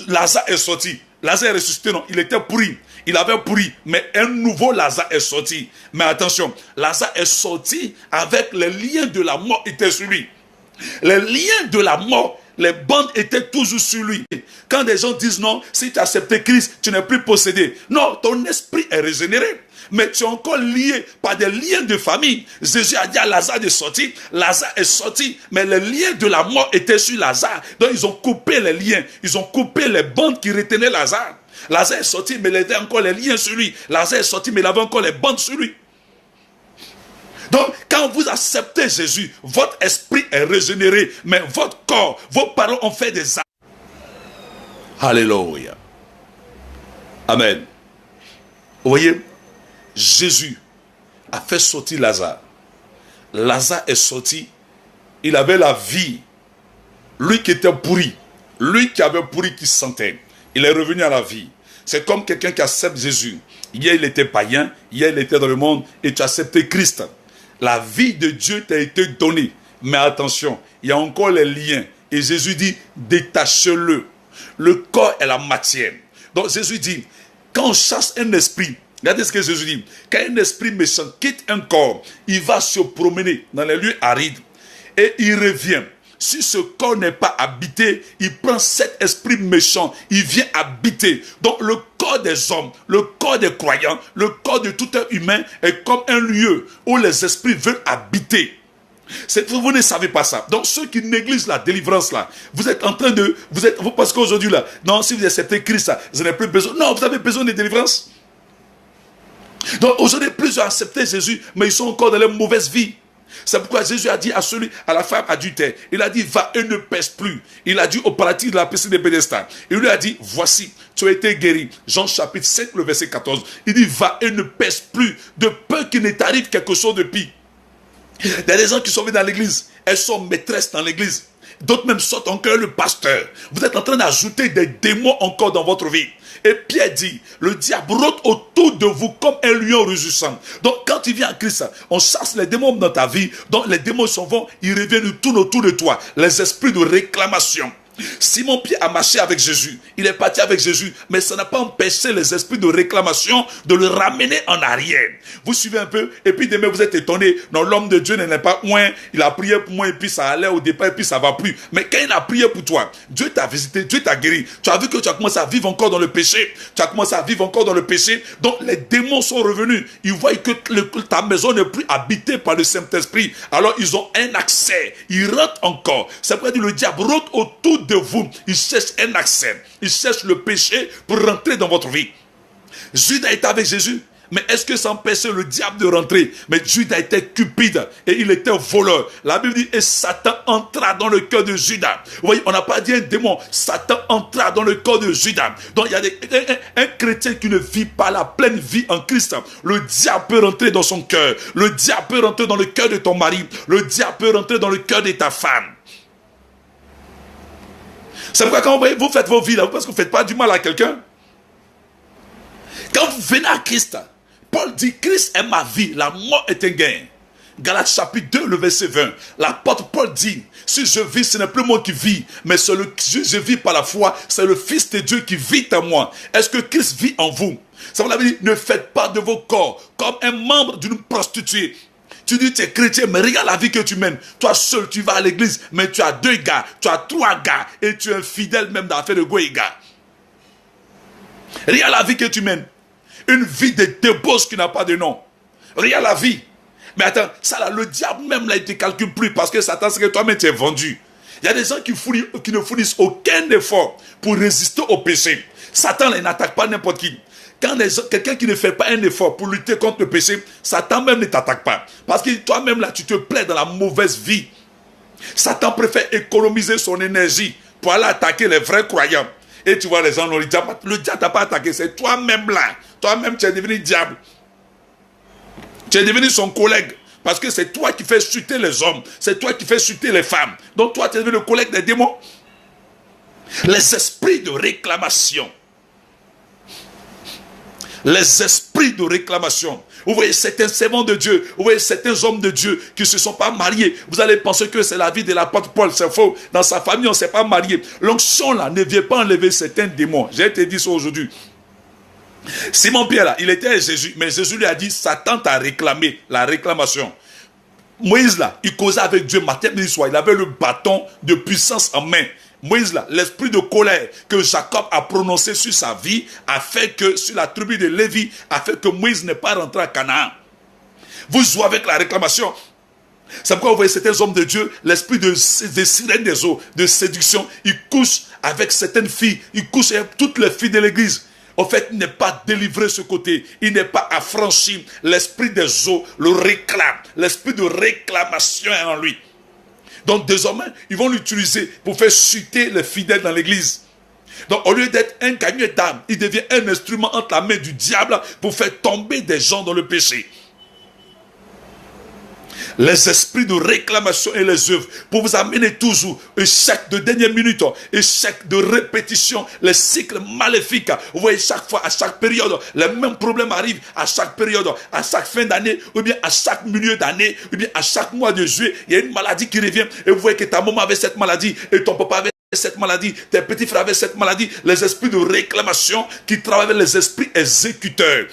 Lazare est sorti. Lazare est ressuscité, non, il était pourri. Il avait pourri, mais un nouveau Lazare est sorti. Mais attention, Lazare est sorti avec les liens de la mort étaient sur lui. Les liens de la mort, les bandes étaient toujours sur lui. Quand des gens disent non, si tu as accepté Christ, tu n'es plus possédé. Non, ton esprit est régénéré. Mais tu es encore lié par des liens de famille. Jésus a dit à Lazare de sortir. Lazare est sorti. Mais les liens de la mort étaient sur Lazare. Donc ils ont coupé les liens. Ils ont coupé les bandes qui retenaient Lazare. Lazare est sorti, mais il avait encore les liens sur lui. Lazare est sorti, mais il avait encore les bandes sur lui. Donc, quand vous acceptez Jésus, votre esprit est régénéré. Mais votre corps, vos paroles ont fait des actes. Alléluia. Amen. Vous voyez, Jésus a fait sortir Lazare. Lazare est sorti. Il avait la vie. Lui qui était pourri. Lui qui avait pourri, qui sentait. Il est revenu à la vie. C'est comme quelqu'un qui accepte Jésus. Hier, il était païen. Hier, il était dans le monde. Et tu as accepté Christ. La vie de Dieu t'a été donnée. Mais attention, il y a encore les liens. Et Jésus dit, détachez-le. Le corps est la matière. Donc Jésus dit, quand on chasse un esprit, regardez ce que Jésus dit. Quand un esprit méchant quitte un corps, il va se promener dans les lieux arides. Et il revient. Si ce corps n'est pas habité, il prend cet esprit méchant, il vient habiter. Donc le corps des hommes, le corps des croyants, le corps de tout être humain est comme un lieu où les esprits veulent habiter. Vous ne savez pas ça. Donc ceux qui négligent la délivrance là, vous êtes en train de... Vous pensez qu'aujourd'hui là, non, si vous acceptez Christ là, vous n'avez plus besoin. Non, vous avez besoin de délivrance. Donc aujourd'hui, plusieurs ont accepté Jésus, mais ils sont encore dans leur mauvaise vie. C'est pourquoi Jésus a dit à la femme adultère, il a dit, va et ne pêche plus. Il a dit au paradis de la piscine de Bethesda. Il lui a dit, voici, tu as été guéri. Jean chapitre 5, le verset 14. Il dit, va et ne pêche plus, de peur qu'il ne t'arrive quelque chose de pire. Il y a des gens qui sont venus dans l'église, elles sont maîtresses dans l'église. D'autres même sortent encore le pasteur. Vous êtes en train d'ajouter des démons encore dans votre vie. Et Pierre dit, le diable rôde autour de vous comme un lion rugissant. Donc quand tu viens à Christ, on chasse les démons dans ta vie. Donc les démons s'en vont, ils reviennent, ils tournent autour de toi. Les esprits de réclamation. Simon Pierre a marché avec Jésus. Il est parti avec Jésus. Mais ça n'a pas empêché les esprits de réclamation de le ramener en arrière. Vous suivez un peu? Et puis demain vous êtes étonné. Non, l'homme de Dieu n'est pas loin. Il a prié pour moi et puis ça allait au départ et puis ça va plus. Mais quand il a prié pour toi, Dieu t'a visité, Dieu t'a guéri. Tu as vu que tu as commencé à vivre encore dans le péché. Tu as commencé à vivre encore dans le péché. Donc les démons sont revenus. Ils voient que ta maison n'est plus habitée par le Saint-Esprit. Alors ils ont un accès. Ils rentrent encore. C'est pourquoi le diable rôde autour de vous, il cherche un accès, il cherche le péché pour rentrer dans votre vie. Judas était avec Jésus, mais est-ce que ça empêchait le diable de rentrer? Mais Judas était cupide et il était voleur. La Bible dit, et Satan entra dans le cœur de Judas. Vous voyez, on n'a pas dit un démon, Satan entra dans le cœur de Judas. Donc il y a un chrétien qui ne vit pas la pleine vie en Christ. Le diable peut rentrer dans son cœur, le diable peut rentrer dans le cœur de ton mari, le diable peut rentrer dans le cœur de ta femme. C'est pourquoi quand vous faites vos vies là, parce que vous ne faites pas du mal à quelqu'un. Quand vous venez à Christ, Paul dit, Christ est ma vie, la mort est un gain. Galates chapitre 2, le verset 20. L'apôtre Paul dit, si je vis, ce n'est plus moi qui vis, mais je vis par la foi, c'est le Fils de Dieu qui vit en moi. Est-ce que Christ vit en vous? Ça veut dire, ne faites pas de vos corps comme un membre d'une prostituée. Tu dis tu es chrétien, mais regarde la vie que tu mènes. Toi seul, tu vas à l'église, mais tu as 2 gars, tu as 3 gars, et tu es infidèle même dans l'affaire de Goïga. Regarde la vie que tu mènes. Une vie de débauche qui n'a pas de nom. Regarde la vie. Mais attends, ça là, le diable même là, il ne te calcule plus parce que Satan, c'est que toi-même tu es vendu. Il y a des gens qui ne fournissent aucun effort pour résister au péché. Satan là, il n'attaque pas n'importe qui. Quand quelqu'un qui ne fait pas un effort pour lutter contre le péché, Satan même ne t'attaque pas. Parce que toi-même là, tu te plais dans la mauvaise vie. Satan préfère économiser son énergie pour aller attaquer les vrais croyants. Et tu vois les gens, le diable t'a pas attaqué, c'est toi-même là. Toi-même, tu es devenu diable. Tu es devenu son collègue. Parce que c'est toi qui fais chuter les hommes. C'est toi qui fais chuter les femmes. Donc toi, tu es devenu le collègue des démons. Les esprits de réclamation. Les esprits de réclamation. Vous voyez certains servants de Dieu, vous voyez certains hommes de Dieu qui ne se sont pas mariés. Vous allez penser que c'est la vie de l'apôtre Paul, c'est faux. Dans sa famille, on ne s'est pas marié. L'onction là ne vient pas enlever certains démons. J'ai été dit ça aujourd'hui. Simon Pierre là, il était à Jésus, mais Jésus lui a dit, Satan t'a réclamé, la réclamation. Moïse là, il causait avec Dieu matin, midi, soir. Il avait le bâton de puissance en main. Moïse là, l'esprit de colère que Jacob a prononcé sur sa vie a fait que, sur la tribu de Lévi, a fait que Moïse n'est pas rentré à Canaan. Vous jouez avec la réclamation. C'est pourquoi vous voyez certains hommes de Dieu, l'esprit de sirène des eaux, de séduction, il couche avec certaines filles, il couche avec toutes les filles de l'église. En fait, il n'est pas délivré ce côté. Il n'est pas affranchi. L'esprit des eaux le réclame. L'esprit de réclamation est en lui. Donc désormais, ils vont l'utiliser pour faire chuter les fidèles dans l'église. Donc au lieu d'être un camion d'âme, il devient un instrument entre la main du diable pour faire tomber des gens dans le péché. Les esprits de réclamation et les œuvres pour vous amener toujours échec de dernière minute, échec de répétition, les cycles maléfiques. Vous voyez chaque fois, à chaque période, les mêmes problèmes arrivent à chaque période, à chaque fin d'année, ou bien à chaque milieu d'année, ou bien à chaque mois de juillet, il y a une maladie qui revient et vous voyez que ta maman avait cette maladie et ton papa avait cette maladie, tes petits frères avaient cette maladie. Les esprits de réclamation qui travaillent avec les esprits exécuteurs.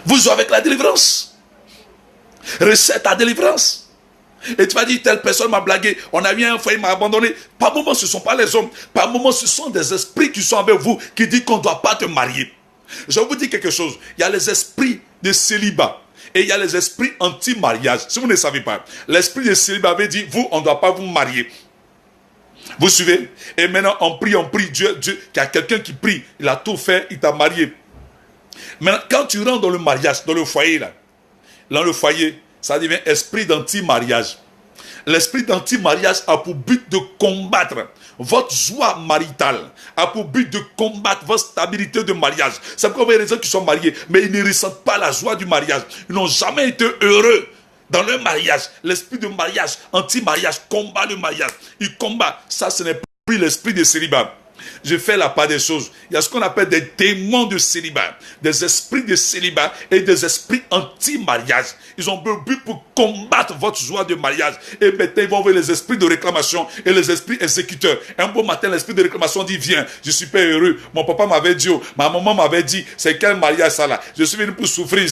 Vous jouez avec la délivrance. Recette à délivrance. Et tu vas dire, telle personne m'a blagué. On a eu un foyer, il m'a abandonné. Par moment, ce ne sont pas les hommes. Par moment, ce sont des esprits qui sont avec vous, qui disent qu'on ne doit pas te marier. Je vais vous dire quelque chose. Il y a les esprits de célibat. Et il y a les esprits anti-mariage. Si vous ne savez pas, l'esprit de célibat avait dit, vous, on ne doit pas vous marier. Vous suivez? Et maintenant, on prie. Dieu, qu'il y a quelqu'un qui prie. Il a tout fait, il t'a marié. Maintenant, quand tu rentres dans le mariage, dans le foyer, dans le foyer, ça devient esprit d'anti-mariage. L'esprit d'anti-mariage a pour but de combattre votre joie maritale, a pour but de combattre votre stabilité de mariage. C'est pourquoi vous voyez les gens qui sont mariés, mais ils ne ressentent pas la joie du mariage. Ils n'ont jamais été heureux dans leur mariage. L'esprit de mariage, anti-mariage, combat le mariage. Il combat. Ça, ce n'est plus l'esprit de célibat. Je fais la part des choses. Il y a ce qu'on appelle des démons de célibat, des esprits de célibat et des esprits anti-mariage. Ils ont le but pour combattre votre joie de mariage. Et maintenant, ils vont voir les esprits de réclamation et les esprits exécuteurs. Un beau matin, l'esprit de réclamation dit, viens, je suis pas heureux. Mon papa m'avait dit, ma maman m'avait dit, c'est quel mariage ça là? Je suis venu pour souffrir.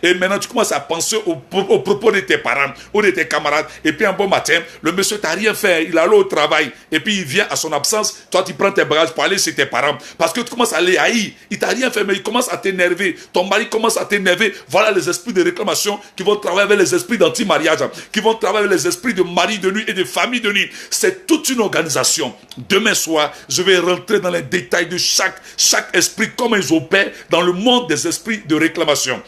Et maintenant tu commences à penser au propos de tes parents ou de tes camarades. Et puis un bon matin, le monsieur t'a rien fait, il allait au travail. Et puis il vient à son absence, toi tu prends tes bagages pour aller chez tes parents. Parce que tu commences à les haïr. Il t'a rien fait, mais il commence à t'énerver. Ton mari commence à t'énerver. Voilà les esprits de réclamation qui vont travailler avec les esprits d'anti-mariage, qui vont travailler avec les esprits de mari de nuit et de famille de nuit. C'est toute une organisation. Demain soir, je vais rentrer dans les détails de chaque esprit, comment ils opèrent dans le monde des esprits de réclamation.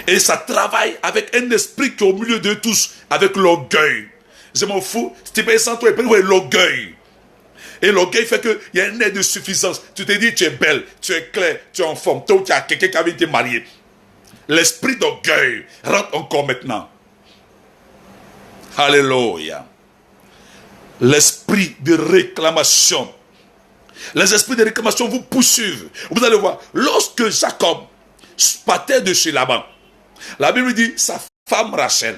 Et ça travaille avec un esprit qui est au milieu de tous, avec l'orgueil. Je m'en fous, si tu payes 100 toi, l'orgueil. Et l'orgueil fait qu'il y a un air de suffisance. Tu te dis, tu es belle, tu es claire, tu es en forme. Toi, tu as quelqu'un qui avait été marié. L'esprit d'orgueil rentre encore maintenant. Alléluia. L'esprit de réclamation. Les esprits de réclamation vous poursuivent. Vous allez voir, lorsque Jacob partait de chez Laban, la Bible dit, sa femme Rachel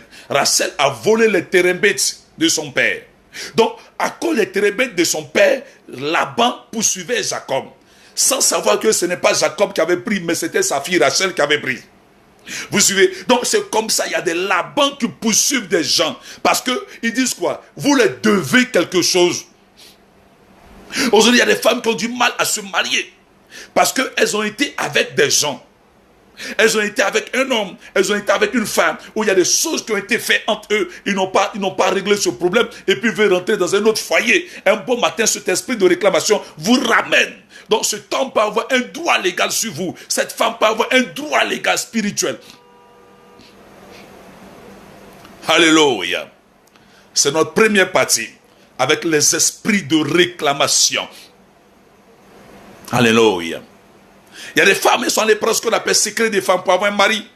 a volé les terebinths de son père. Donc, à cause des terebinths de son père, Laban poursuivait Jacob. Sans savoir que ce n'est pas Jacob qui avait pris, mais c'était sa fille Rachel qui avait pris. Vous suivez? Donc, c'est comme ça, il y a des Labans qui poursuivent des gens. Parce qu'ils disent quoi? Vous les devez quelque chose. Aujourd'hui, il y a des femmes qui ont du mal à se marier. Parce qu'elles ont été avec des gens. Elles ont été avec un homme, elles ont été avec une femme, où il y a des choses qui ont été faites entre eux. Ils n'ont pas réglé ce problème, et puis ils veulent rentrer dans un autre foyer. Un beau matin, cet esprit de réclamation vous ramène. Donc cet homme peut avoir un droit légal sur vous. Cette femme peut avoir un droit légal spirituel. Alléluia. C'est notre première partie, avec les esprits de réclamation. Alléluia. Il y a des femmes qui sont allées prendre ce qu'on appelle secret des femmes pour avoir un mari.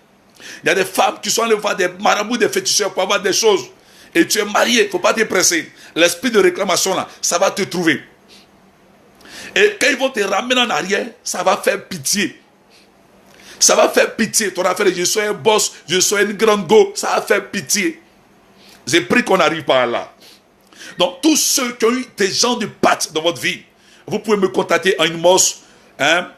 Il y a des femmes qui sont allées voir des marabouts, des féticheurs pour avoir des choses. Et tu es marié, il ne faut pas te presser. L'esprit de réclamation là, ça va te trouver. Et quand ils vont te ramener en arrière, ça va faire pitié. Ça va faire pitié. Ton affaire, je suis un boss, je suis une grande go, ça va faire pitié. J'ai pris qu'on n'arrive pas là. Donc tous ceux qui ont eu des gens de patte dans votre vie, vous pouvez me contacter en une mosse.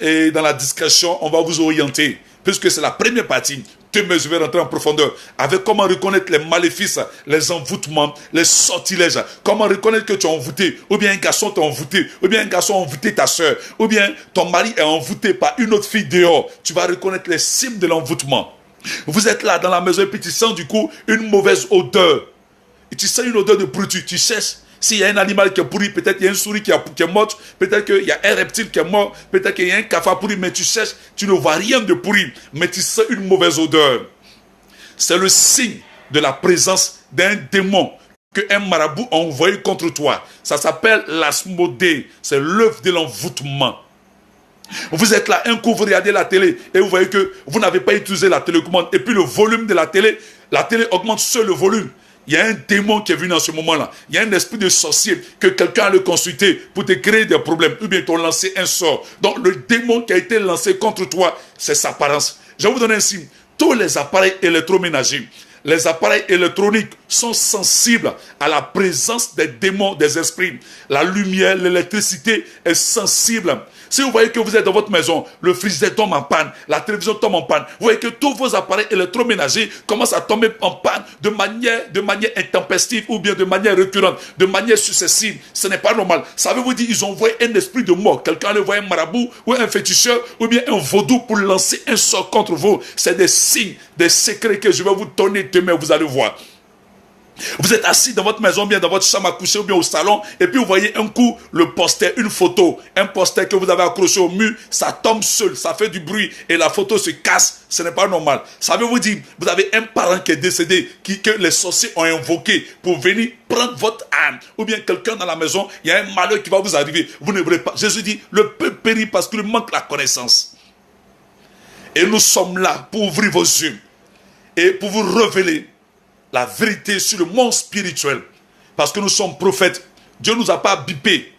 Et dans la discrétion, on va vous orienter. Puisque c'est la première partie. Demain, je vais rentrer en profondeur avec comment reconnaître les maléfices, les envoûtements, les sortilèges. Comment reconnaître que tu es envoûté. Ou bien un garçon t'a envoûté. Ou bien un garçon a envoûté ta soeur. Ou bien ton mari est envoûté par une autre fille dehors. Tu vas reconnaître les signes de l'envoûtement. Vous êtes là dans la maison et puis tu sens du coup une mauvaise odeur. Et tu sens une odeur de pourriture. Tu cherches. S'il y a un animal qui est pourri, peut-être il y a une souris qui est morte, peut-être qu'il y a un reptile qui est mort, peut-être qu'il y a un cafard pourri, mais tu cherches, tu ne vois rien de pourri, mais tu sens une mauvaise odeur. C'est le signe de la présence d'un démon qu'un marabout a envoyé contre toi. Ça s'appelle l'asmodée, c'est l'œuvre de l'envoûtement. Vous êtes là, un coup vous regardez la télé et vous voyez que vous n'avez pas utilisé la télécommande et puis le volume de la télé augmente seul le volume. Il y a un démon qui est venu dans ce moment-là. Il y a un esprit de sorcier que quelqu'un a le consulté pour te créer des problèmes. Ou bien t'ont lancé un sort. Donc le démon qui a été lancé contre toi, c'est sa apparence. Je vais vous donner un signe. Tous les appareils électroménagers, les appareils électroniques sont sensibles à la présence des démons, des esprits. La lumière, l'électricité est sensible. Si vous voyez que vous êtes dans votre maison, le frigidaire tombe en panne, la télévision tombe en panne, vous voyez que tous vos appareils électroménagers commencent à tomber en panne de manière intempestive ou bien de manière récurrente, de manière successive, ce n'est pas normal. Savez-vous dire, ils ont envoyé un esprit de mort, quelqu'un a envoyé un marabout ou un féticheur ou bien un vaudou pour lancer un sort contre vous. C'est des signes, des secrets que je vais vous donner demain, vous allez voir. Vous êtes assis dans votre maison, bien dans votre chambre à coucher ou bien au salon, et puis vous voyez un coup le poster, une photo, un poster que vous avez accroché au mur, ça tombe seul, ça fait du bruit et la photo se casse. Ce n'est pas normal. Savez-vous dire, vous avez un parent qui est décédé, que les sorciers ont invoqué pour venir prendre votre âme, ou bien quelqu'un dans la maison, il y a un malheur qui va vous arriver. Vous ne voulez pas. Jésus dit, le peuple périt parce qu'il manque la connaissance. Et nous sommes là pour ouvrir vos yeux et pour vous révéler la vérité sur le monde spirituel. Parce que nous sommes prophètes. Dieu ne nous a pas bipés.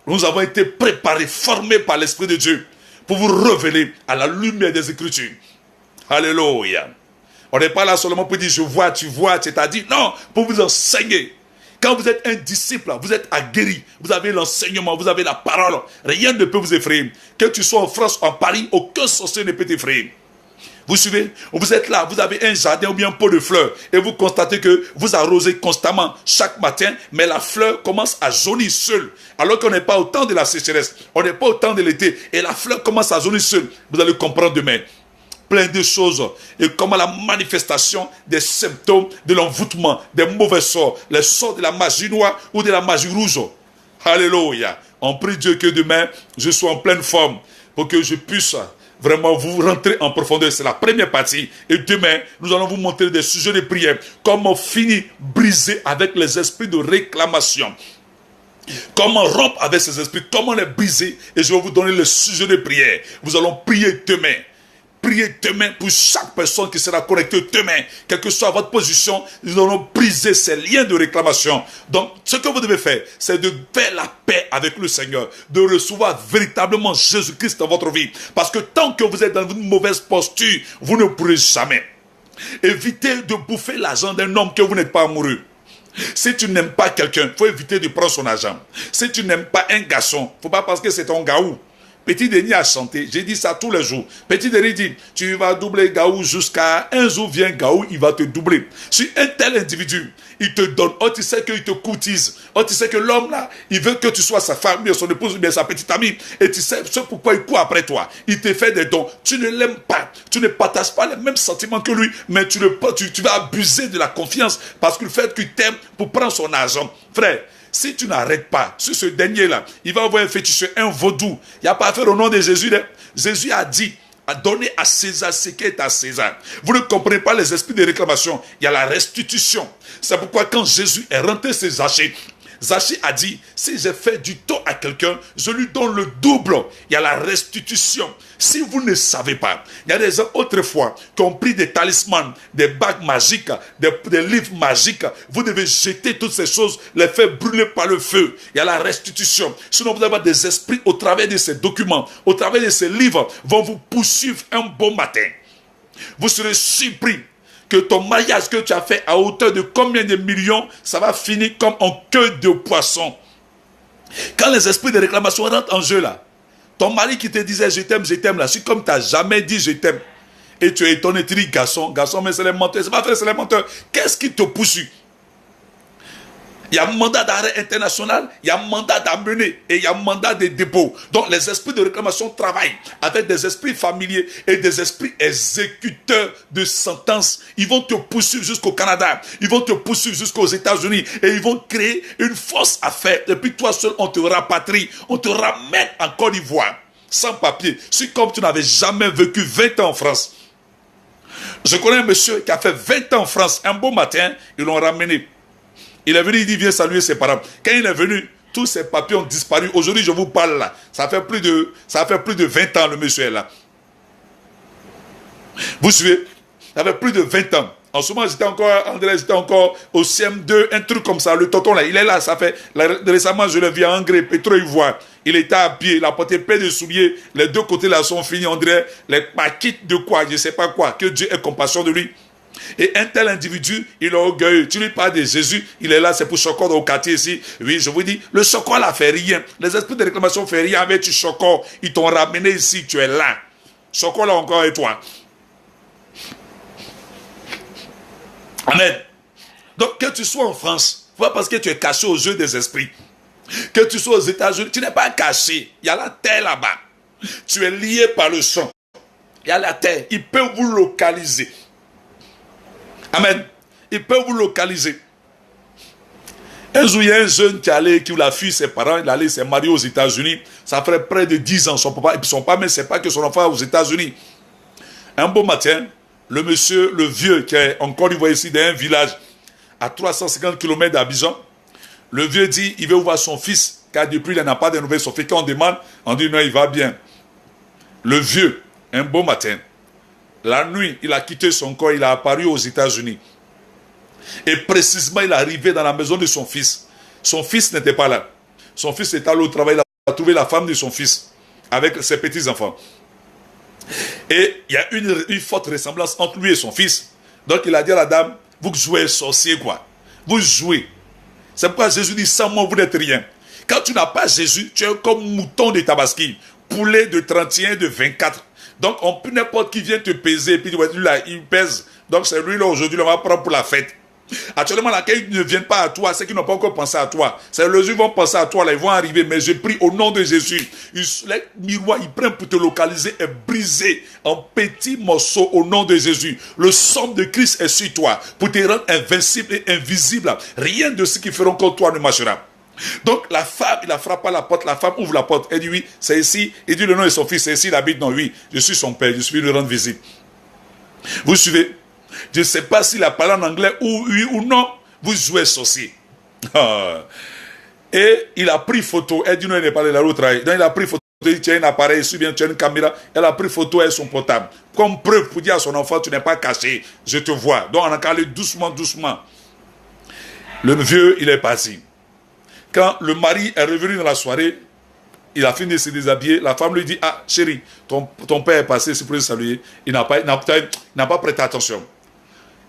Nous avons été préparés, formés par l'Esprit de Dieu pour vous révéler à la lumière des Écritures. Alléluia. On n'est pas là seulement pour dire je vois, tu vois, c'est-à-dire non, pour vous enseigner. Quand vous êtes un disciple, vous êtes aguerri, vous avez l'enseignement, vous avez la parole, rien ne peut vous effrayer. Que tu sois en France, en Paris, aucun sorcier ne peut t'effrayer. Vous suivez? Vous êtes là, vous avez un jardin ou bien un pot de fleurs et vous constatez que vous arrosez constamment chaque matin, mais la fleur commence à jaunir seule. Alors qu'on n'est pas au temps de la sécheresse, on n'est pas au temps de l'été et la fleur commence à jaunir seule. Vous allez comprendre demain. Plein de choses et comment la manifestation des symptômes de l'envoûtement, des mauvais sorts, les sorts de la magie noire ou de la magie rouge. Alléluia. On prie Dieu que demain, je sois en pleine forme pour que je puisse vraiment vous rentrer en profondeur. C'est la première partie. Et demain, nous allons vous montrer des sujets de prière. Comment finir briser avec les esprits de réclamation. Comment rompre avec ces esprits. Comment les briser. Et je vais vous donner le sujet de prière. Vous allons prier demain. Priez demain pour chaque personne qui sera connectée demain. Quelle que soit votre position, nous allons briser ces liens de réclamation. Donc, ce que vous devez faire, c'est de faire la paix avec le Seigneur. De recevoir véritablement Jésus-Christ dans votre vie. Parce que tant que vous êtes dans une mauvaise posture, vous ne pourrez jamais. Évitez de bouffer l'argent d'un homme que vous n'êtes pas amoureux. Si tu n'aimes pas quelqu'un, il faut éviter de prendre son argent. Si tu n'aimes pas un garçon, il ne faut pas parce que c'est ton gaou Petit Denis a chanté, j'ai dit ça tous les jours. Petit Denis dit, tu vas doubler Gaou jusqu'à un jour vient Gaou, il va te doubler. Si un tel individu, il te donne, oh tu sais qu'il te courtise, oh tu sais que l'homme là, il veut que tu sois sa femme, bien son épouse, bien sa petite amie, et tu sais pourquoi il court après toi. Il te fait des dons, tu ne l'aimes pas, tu ne partages pas les mêmes sentiments que lui, mais tu vas abuser de la confiance parce que le fait qu'il t'aime pour prendre son argent. Frère, si tu n'arrêtes pas sur ce dernier-là, il va avoir un fétiche, un vaudou. Il n'y a pas à faire au nom de Jésus. Jésus a dit, à donner à César ce qui est à César. Vous ne comprenez pas les esprits de réclamation. Il y a la restitution. C'est pourquoi quand Jésus est rentré chez Zachée, Zachée a dit, si j'ai fait du tort à quelqu'un, je lui donne le double. Il y a la restitution. Si vous ne savez pas, il y a des gens autrefois qui ont pris des talismans, des bagues magiques, des livres magiques. Vous devez jeter toutes ces choses, les faire brûler par le feu. Il y a la restitution. Sinon, vous avez des esprits au travers de ces documents, au travers de ces livres, vont vous poursuivre un bon matin. Vous serez surpris que ton mariage que tu as fait à hauteur de combien de millions, ça va finir comme en queue de poisson. Quand les esprits de réclamation rentrent en jeu là, ton mari qui te disait je t'aime là, si comme tu n'as jamais dit je t'aime, et tu es étonné, tu dis garçon, mais c'est les menteurs, c'est pas vrai, c'est les menteurs. Qu'est-ce qui te poursuit? Il y a un mandat d'arrêt international, il y a un mandat d'amener et il y a un mandat de dépôt. Donc les esprits de réclamation travaillent avec des esprits familiers et des esprits exécuteurs de sentences. Ils vont te poursuivre jusqu'au Canada, ils vont te poursuivre jusqu'aux États-Unis et ils vont créer une force à faire. Et puis toi seul, on te rapatrie, on te ramène en Côte d'Ivoire, sans papier. Si comme tu n'avais jamais vécu 20 ans en France. Je connais un monsieur qui a fait 20 ans en France. Un beau matin, ils l'ont ramené. Il est venu, il dit, viens saluer ses parents. Quand il est venu, tous ses papiers ont disparu. Aujourd'hui, je vous parle là. Ça fait plus de 20 ans, le monsieur est là. Vous suivez? Ça fait plus de 20 ans. En ce moment, André, j'étais encore au CM2, un truc comme ça. Le tonton là, il est là. Ça fait, récemment, je l'ai vu à Angers, Pétro-Ivoire. Il était à pied, il a porté paix de souliers. Les deux côtés là sont finis, on dirait les paquets de quoi, je ne sais pas quoi. Que Dieu ait compassion de lui. Et un tel individu, il est orgueilleux. Tu lui parles de Jésus, il est là, c'est pour Chokor au quartier ici. Oui, je vous dis, le Chokor là fait rien. Les esprits de réclamation ne font rien avec tu Chokor. Ils t'ont ramené ici, tu es là. Chokor là encore et toi. Amen. Donc que tu sois en France, pas parce que tu es caché aux yeux des esprits. Que tu sois aux États-Unis, tu n'es pas caché. Il y a la terre là-bas. Tu es lié par le sang. Il y a la terre. Il peut vous localiser. Amen. Il peut vous localiser. Un jour, il y a un jeune qui a fui ses parents, il allait se marier aux États-Unis. Ça ferait près de 10 ans. Son papa, et puis son papa, mais c'est pas que son enfant est aux États-Unis. Un beau matin, le monsieur, le vieux, qui est en Côte d'Ivoire ici, dans un village à 350 km d'Abidjan, le vieux dit, il veut voir son fils, car depuis, il n'a pas de nouvelles. Son fils, quand on demande, on dit non, il va bien. Le vieux, un beau matin, la nuit, il a quitté son corps, il a apparu aux États-Unis. Et précisément, il est arrivé dans la maison de son fils. Son fils n'était pas là. Son fils était allé au travail, il a trouvé la femme de son fils, avec ses petits-enfants. Et il y a une forte ressemblance entre lui et son fils. Donc il a dit à la dame, vous jouez sorcier quoi. Vous jouez. C'est pourquoi Jésus dit, sans moi vous n'êtes rien. Quand tu n'as pas Jésus, tu es comme mouton de Tabaski, poulet de 31, de 24. Donc on peut n'importe qui vient te peser, et puis lui là, il pèse. Donc c'est lui là aujourd'hui, on va prendre pour la fête. Actuellement, là, quand ils ne viennent pas à toi, c'est qu'ils n'ont pas encore pensé à toi. C'est les yeux vont penser à toi, là, ils vont arriver. Mais je prie au nom de Jésus. Les miroirs, ils prennent pour te localiser et briser en petits morceaux au nom de Jésus. Le sang de Christ est sur toi pour te rendre invincible et invisible. Rien de ce qui feront contre toi ne marchera. Donc la femme, il a frappé à la porte, la femme ouvre la porte. Elle dit oui, c'est ici. Il dit le nom de son fils, c'est ici, il habite. Non, oui, je suis son père, je suis venu le rendre visite. Vous suivez? Je ne sais pas s'il a parlé en anglais ou oui ou non. Vous jouez sorcier. Et il a pris photo. Elle dit non, il n'est pas allé là l'autre. Donc il a pris photo. Il dit tu as un appareil ici, bien tu as une caméra. Elle a pris photo et son portable. Comme preuve pour dire à son enfant, tu n'es pas caché. Je te vois. Donc on a calé doucement, doucement. Le vieux, il est parti. Quand le mari est revenu dans la soirée, il a fini de se déshabiller. La femme lui dit, ah chérie, ton père est passé, c'est pour le saluer. Il n'a pas prêté attention.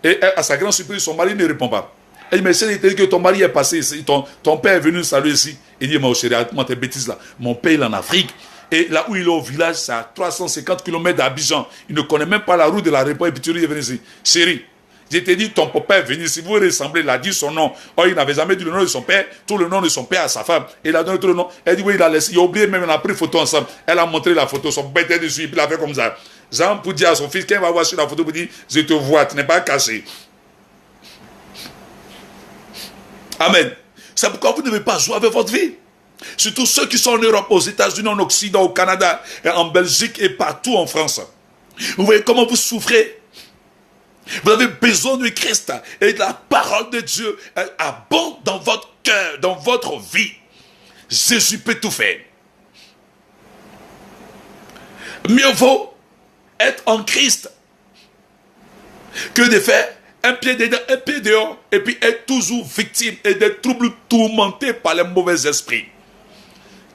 Et à sa grande surprise, son mari ne répond pas. Elle dit, mais chérie, il te dit que ton mari est passé ici, ton père est venu saluer ici. Il dit, mais chérie, arrête-moi tes bêtises là. Mon père, il est en Afrique. Et là où il est au village, c'est à 350 km d'Abidjan. Il ne connaît même pas la route de l'aéroport. Et puis tu lui dis, venez ici. Chérie, je t'ai dit, ton papa est venu. Si vous ressemblez, il a dit son nom. Oh, il n'avait jamais dit le nom de son père, tout le nom de son père à sa femme. Il a donné tout le nom. Elle dit, oui, il a laissé. Il a oublié même, on a pris photo ensemble. Elle a montré la photo, son bête dessus, et puis il a fait comme ça. Jean, pour dire à son fils, quand il va voir sur la photo, pour dire, je te vois, tu n'es pas caché. Amen. C'est pourquoi vous ne devez pas jouer avec votre vie. Surtout ceux qui sont en Europe, aux États-Unis, en Occident, au Canada, et en Belgique et partout en France. Vous voyez comment vous souffrez. Vous avez besoin du Christ et de la parole de Dieu abonde dans votre cœur, dans votre vie. Jésus peut tout faire. Mieux vaut être en Christ que de faire un pied dedans, un pied dehors, et puis être toujours victime et d'être troublé, tourmenté par les mauvais esprits.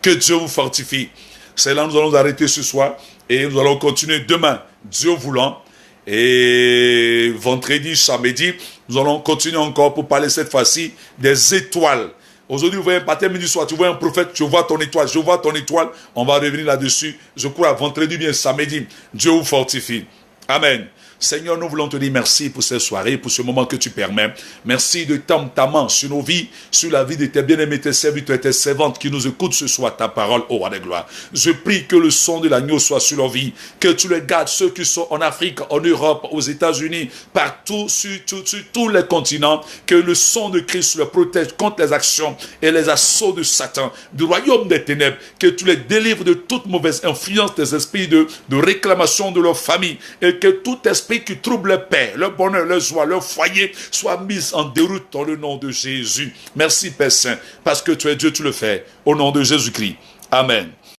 Que Dieu vous fortifie. C'est là que nous allons arrêter ce soir et nous allons continuer demain, Dieu voulant. Et vendredi, samedi, nous allons continuer encore pour parler cette fois-ci des étoiles. Aujourd'hui, vous voyez un matin, midi, soir, tu vois un prophète, je vois ton étoile, je vois ton étoile. On va revenir là-dessus. Je crois à vendredi, bien samedi. Dieu vous fortifie. Amen. Seigneur, nous voulons te dire merci pour cette soirée, pour ce moment que tu permets. Merci de ta main sur nos vies, sur la vie de tes bien-aimés, tes serviteurs et tes servantes qui nous écoutent ce soir, ta parole, ô roi de gloire. Je prie que le son de l'agneau soit sur leur vie, que tu les gardes, ceux qui sont en Afrique, en Europe, aux États-Unis, partout, sur tous les continents, que le son de Christ les protège contre les actions et les assauts de Satan, du royaume des ténèbres, que tu les délivres de toute mauvaise influence des esprits de réclamation de leur famille, et que tout esprit qui trouble leur paix, leur bonheur, leur joie, leur foyer, soit mis en déroute dans le nom de Jésus. Merci Père Saint, parce que tu es Dieu, tu le fais. Au nom de Jésus-Christ. Amen.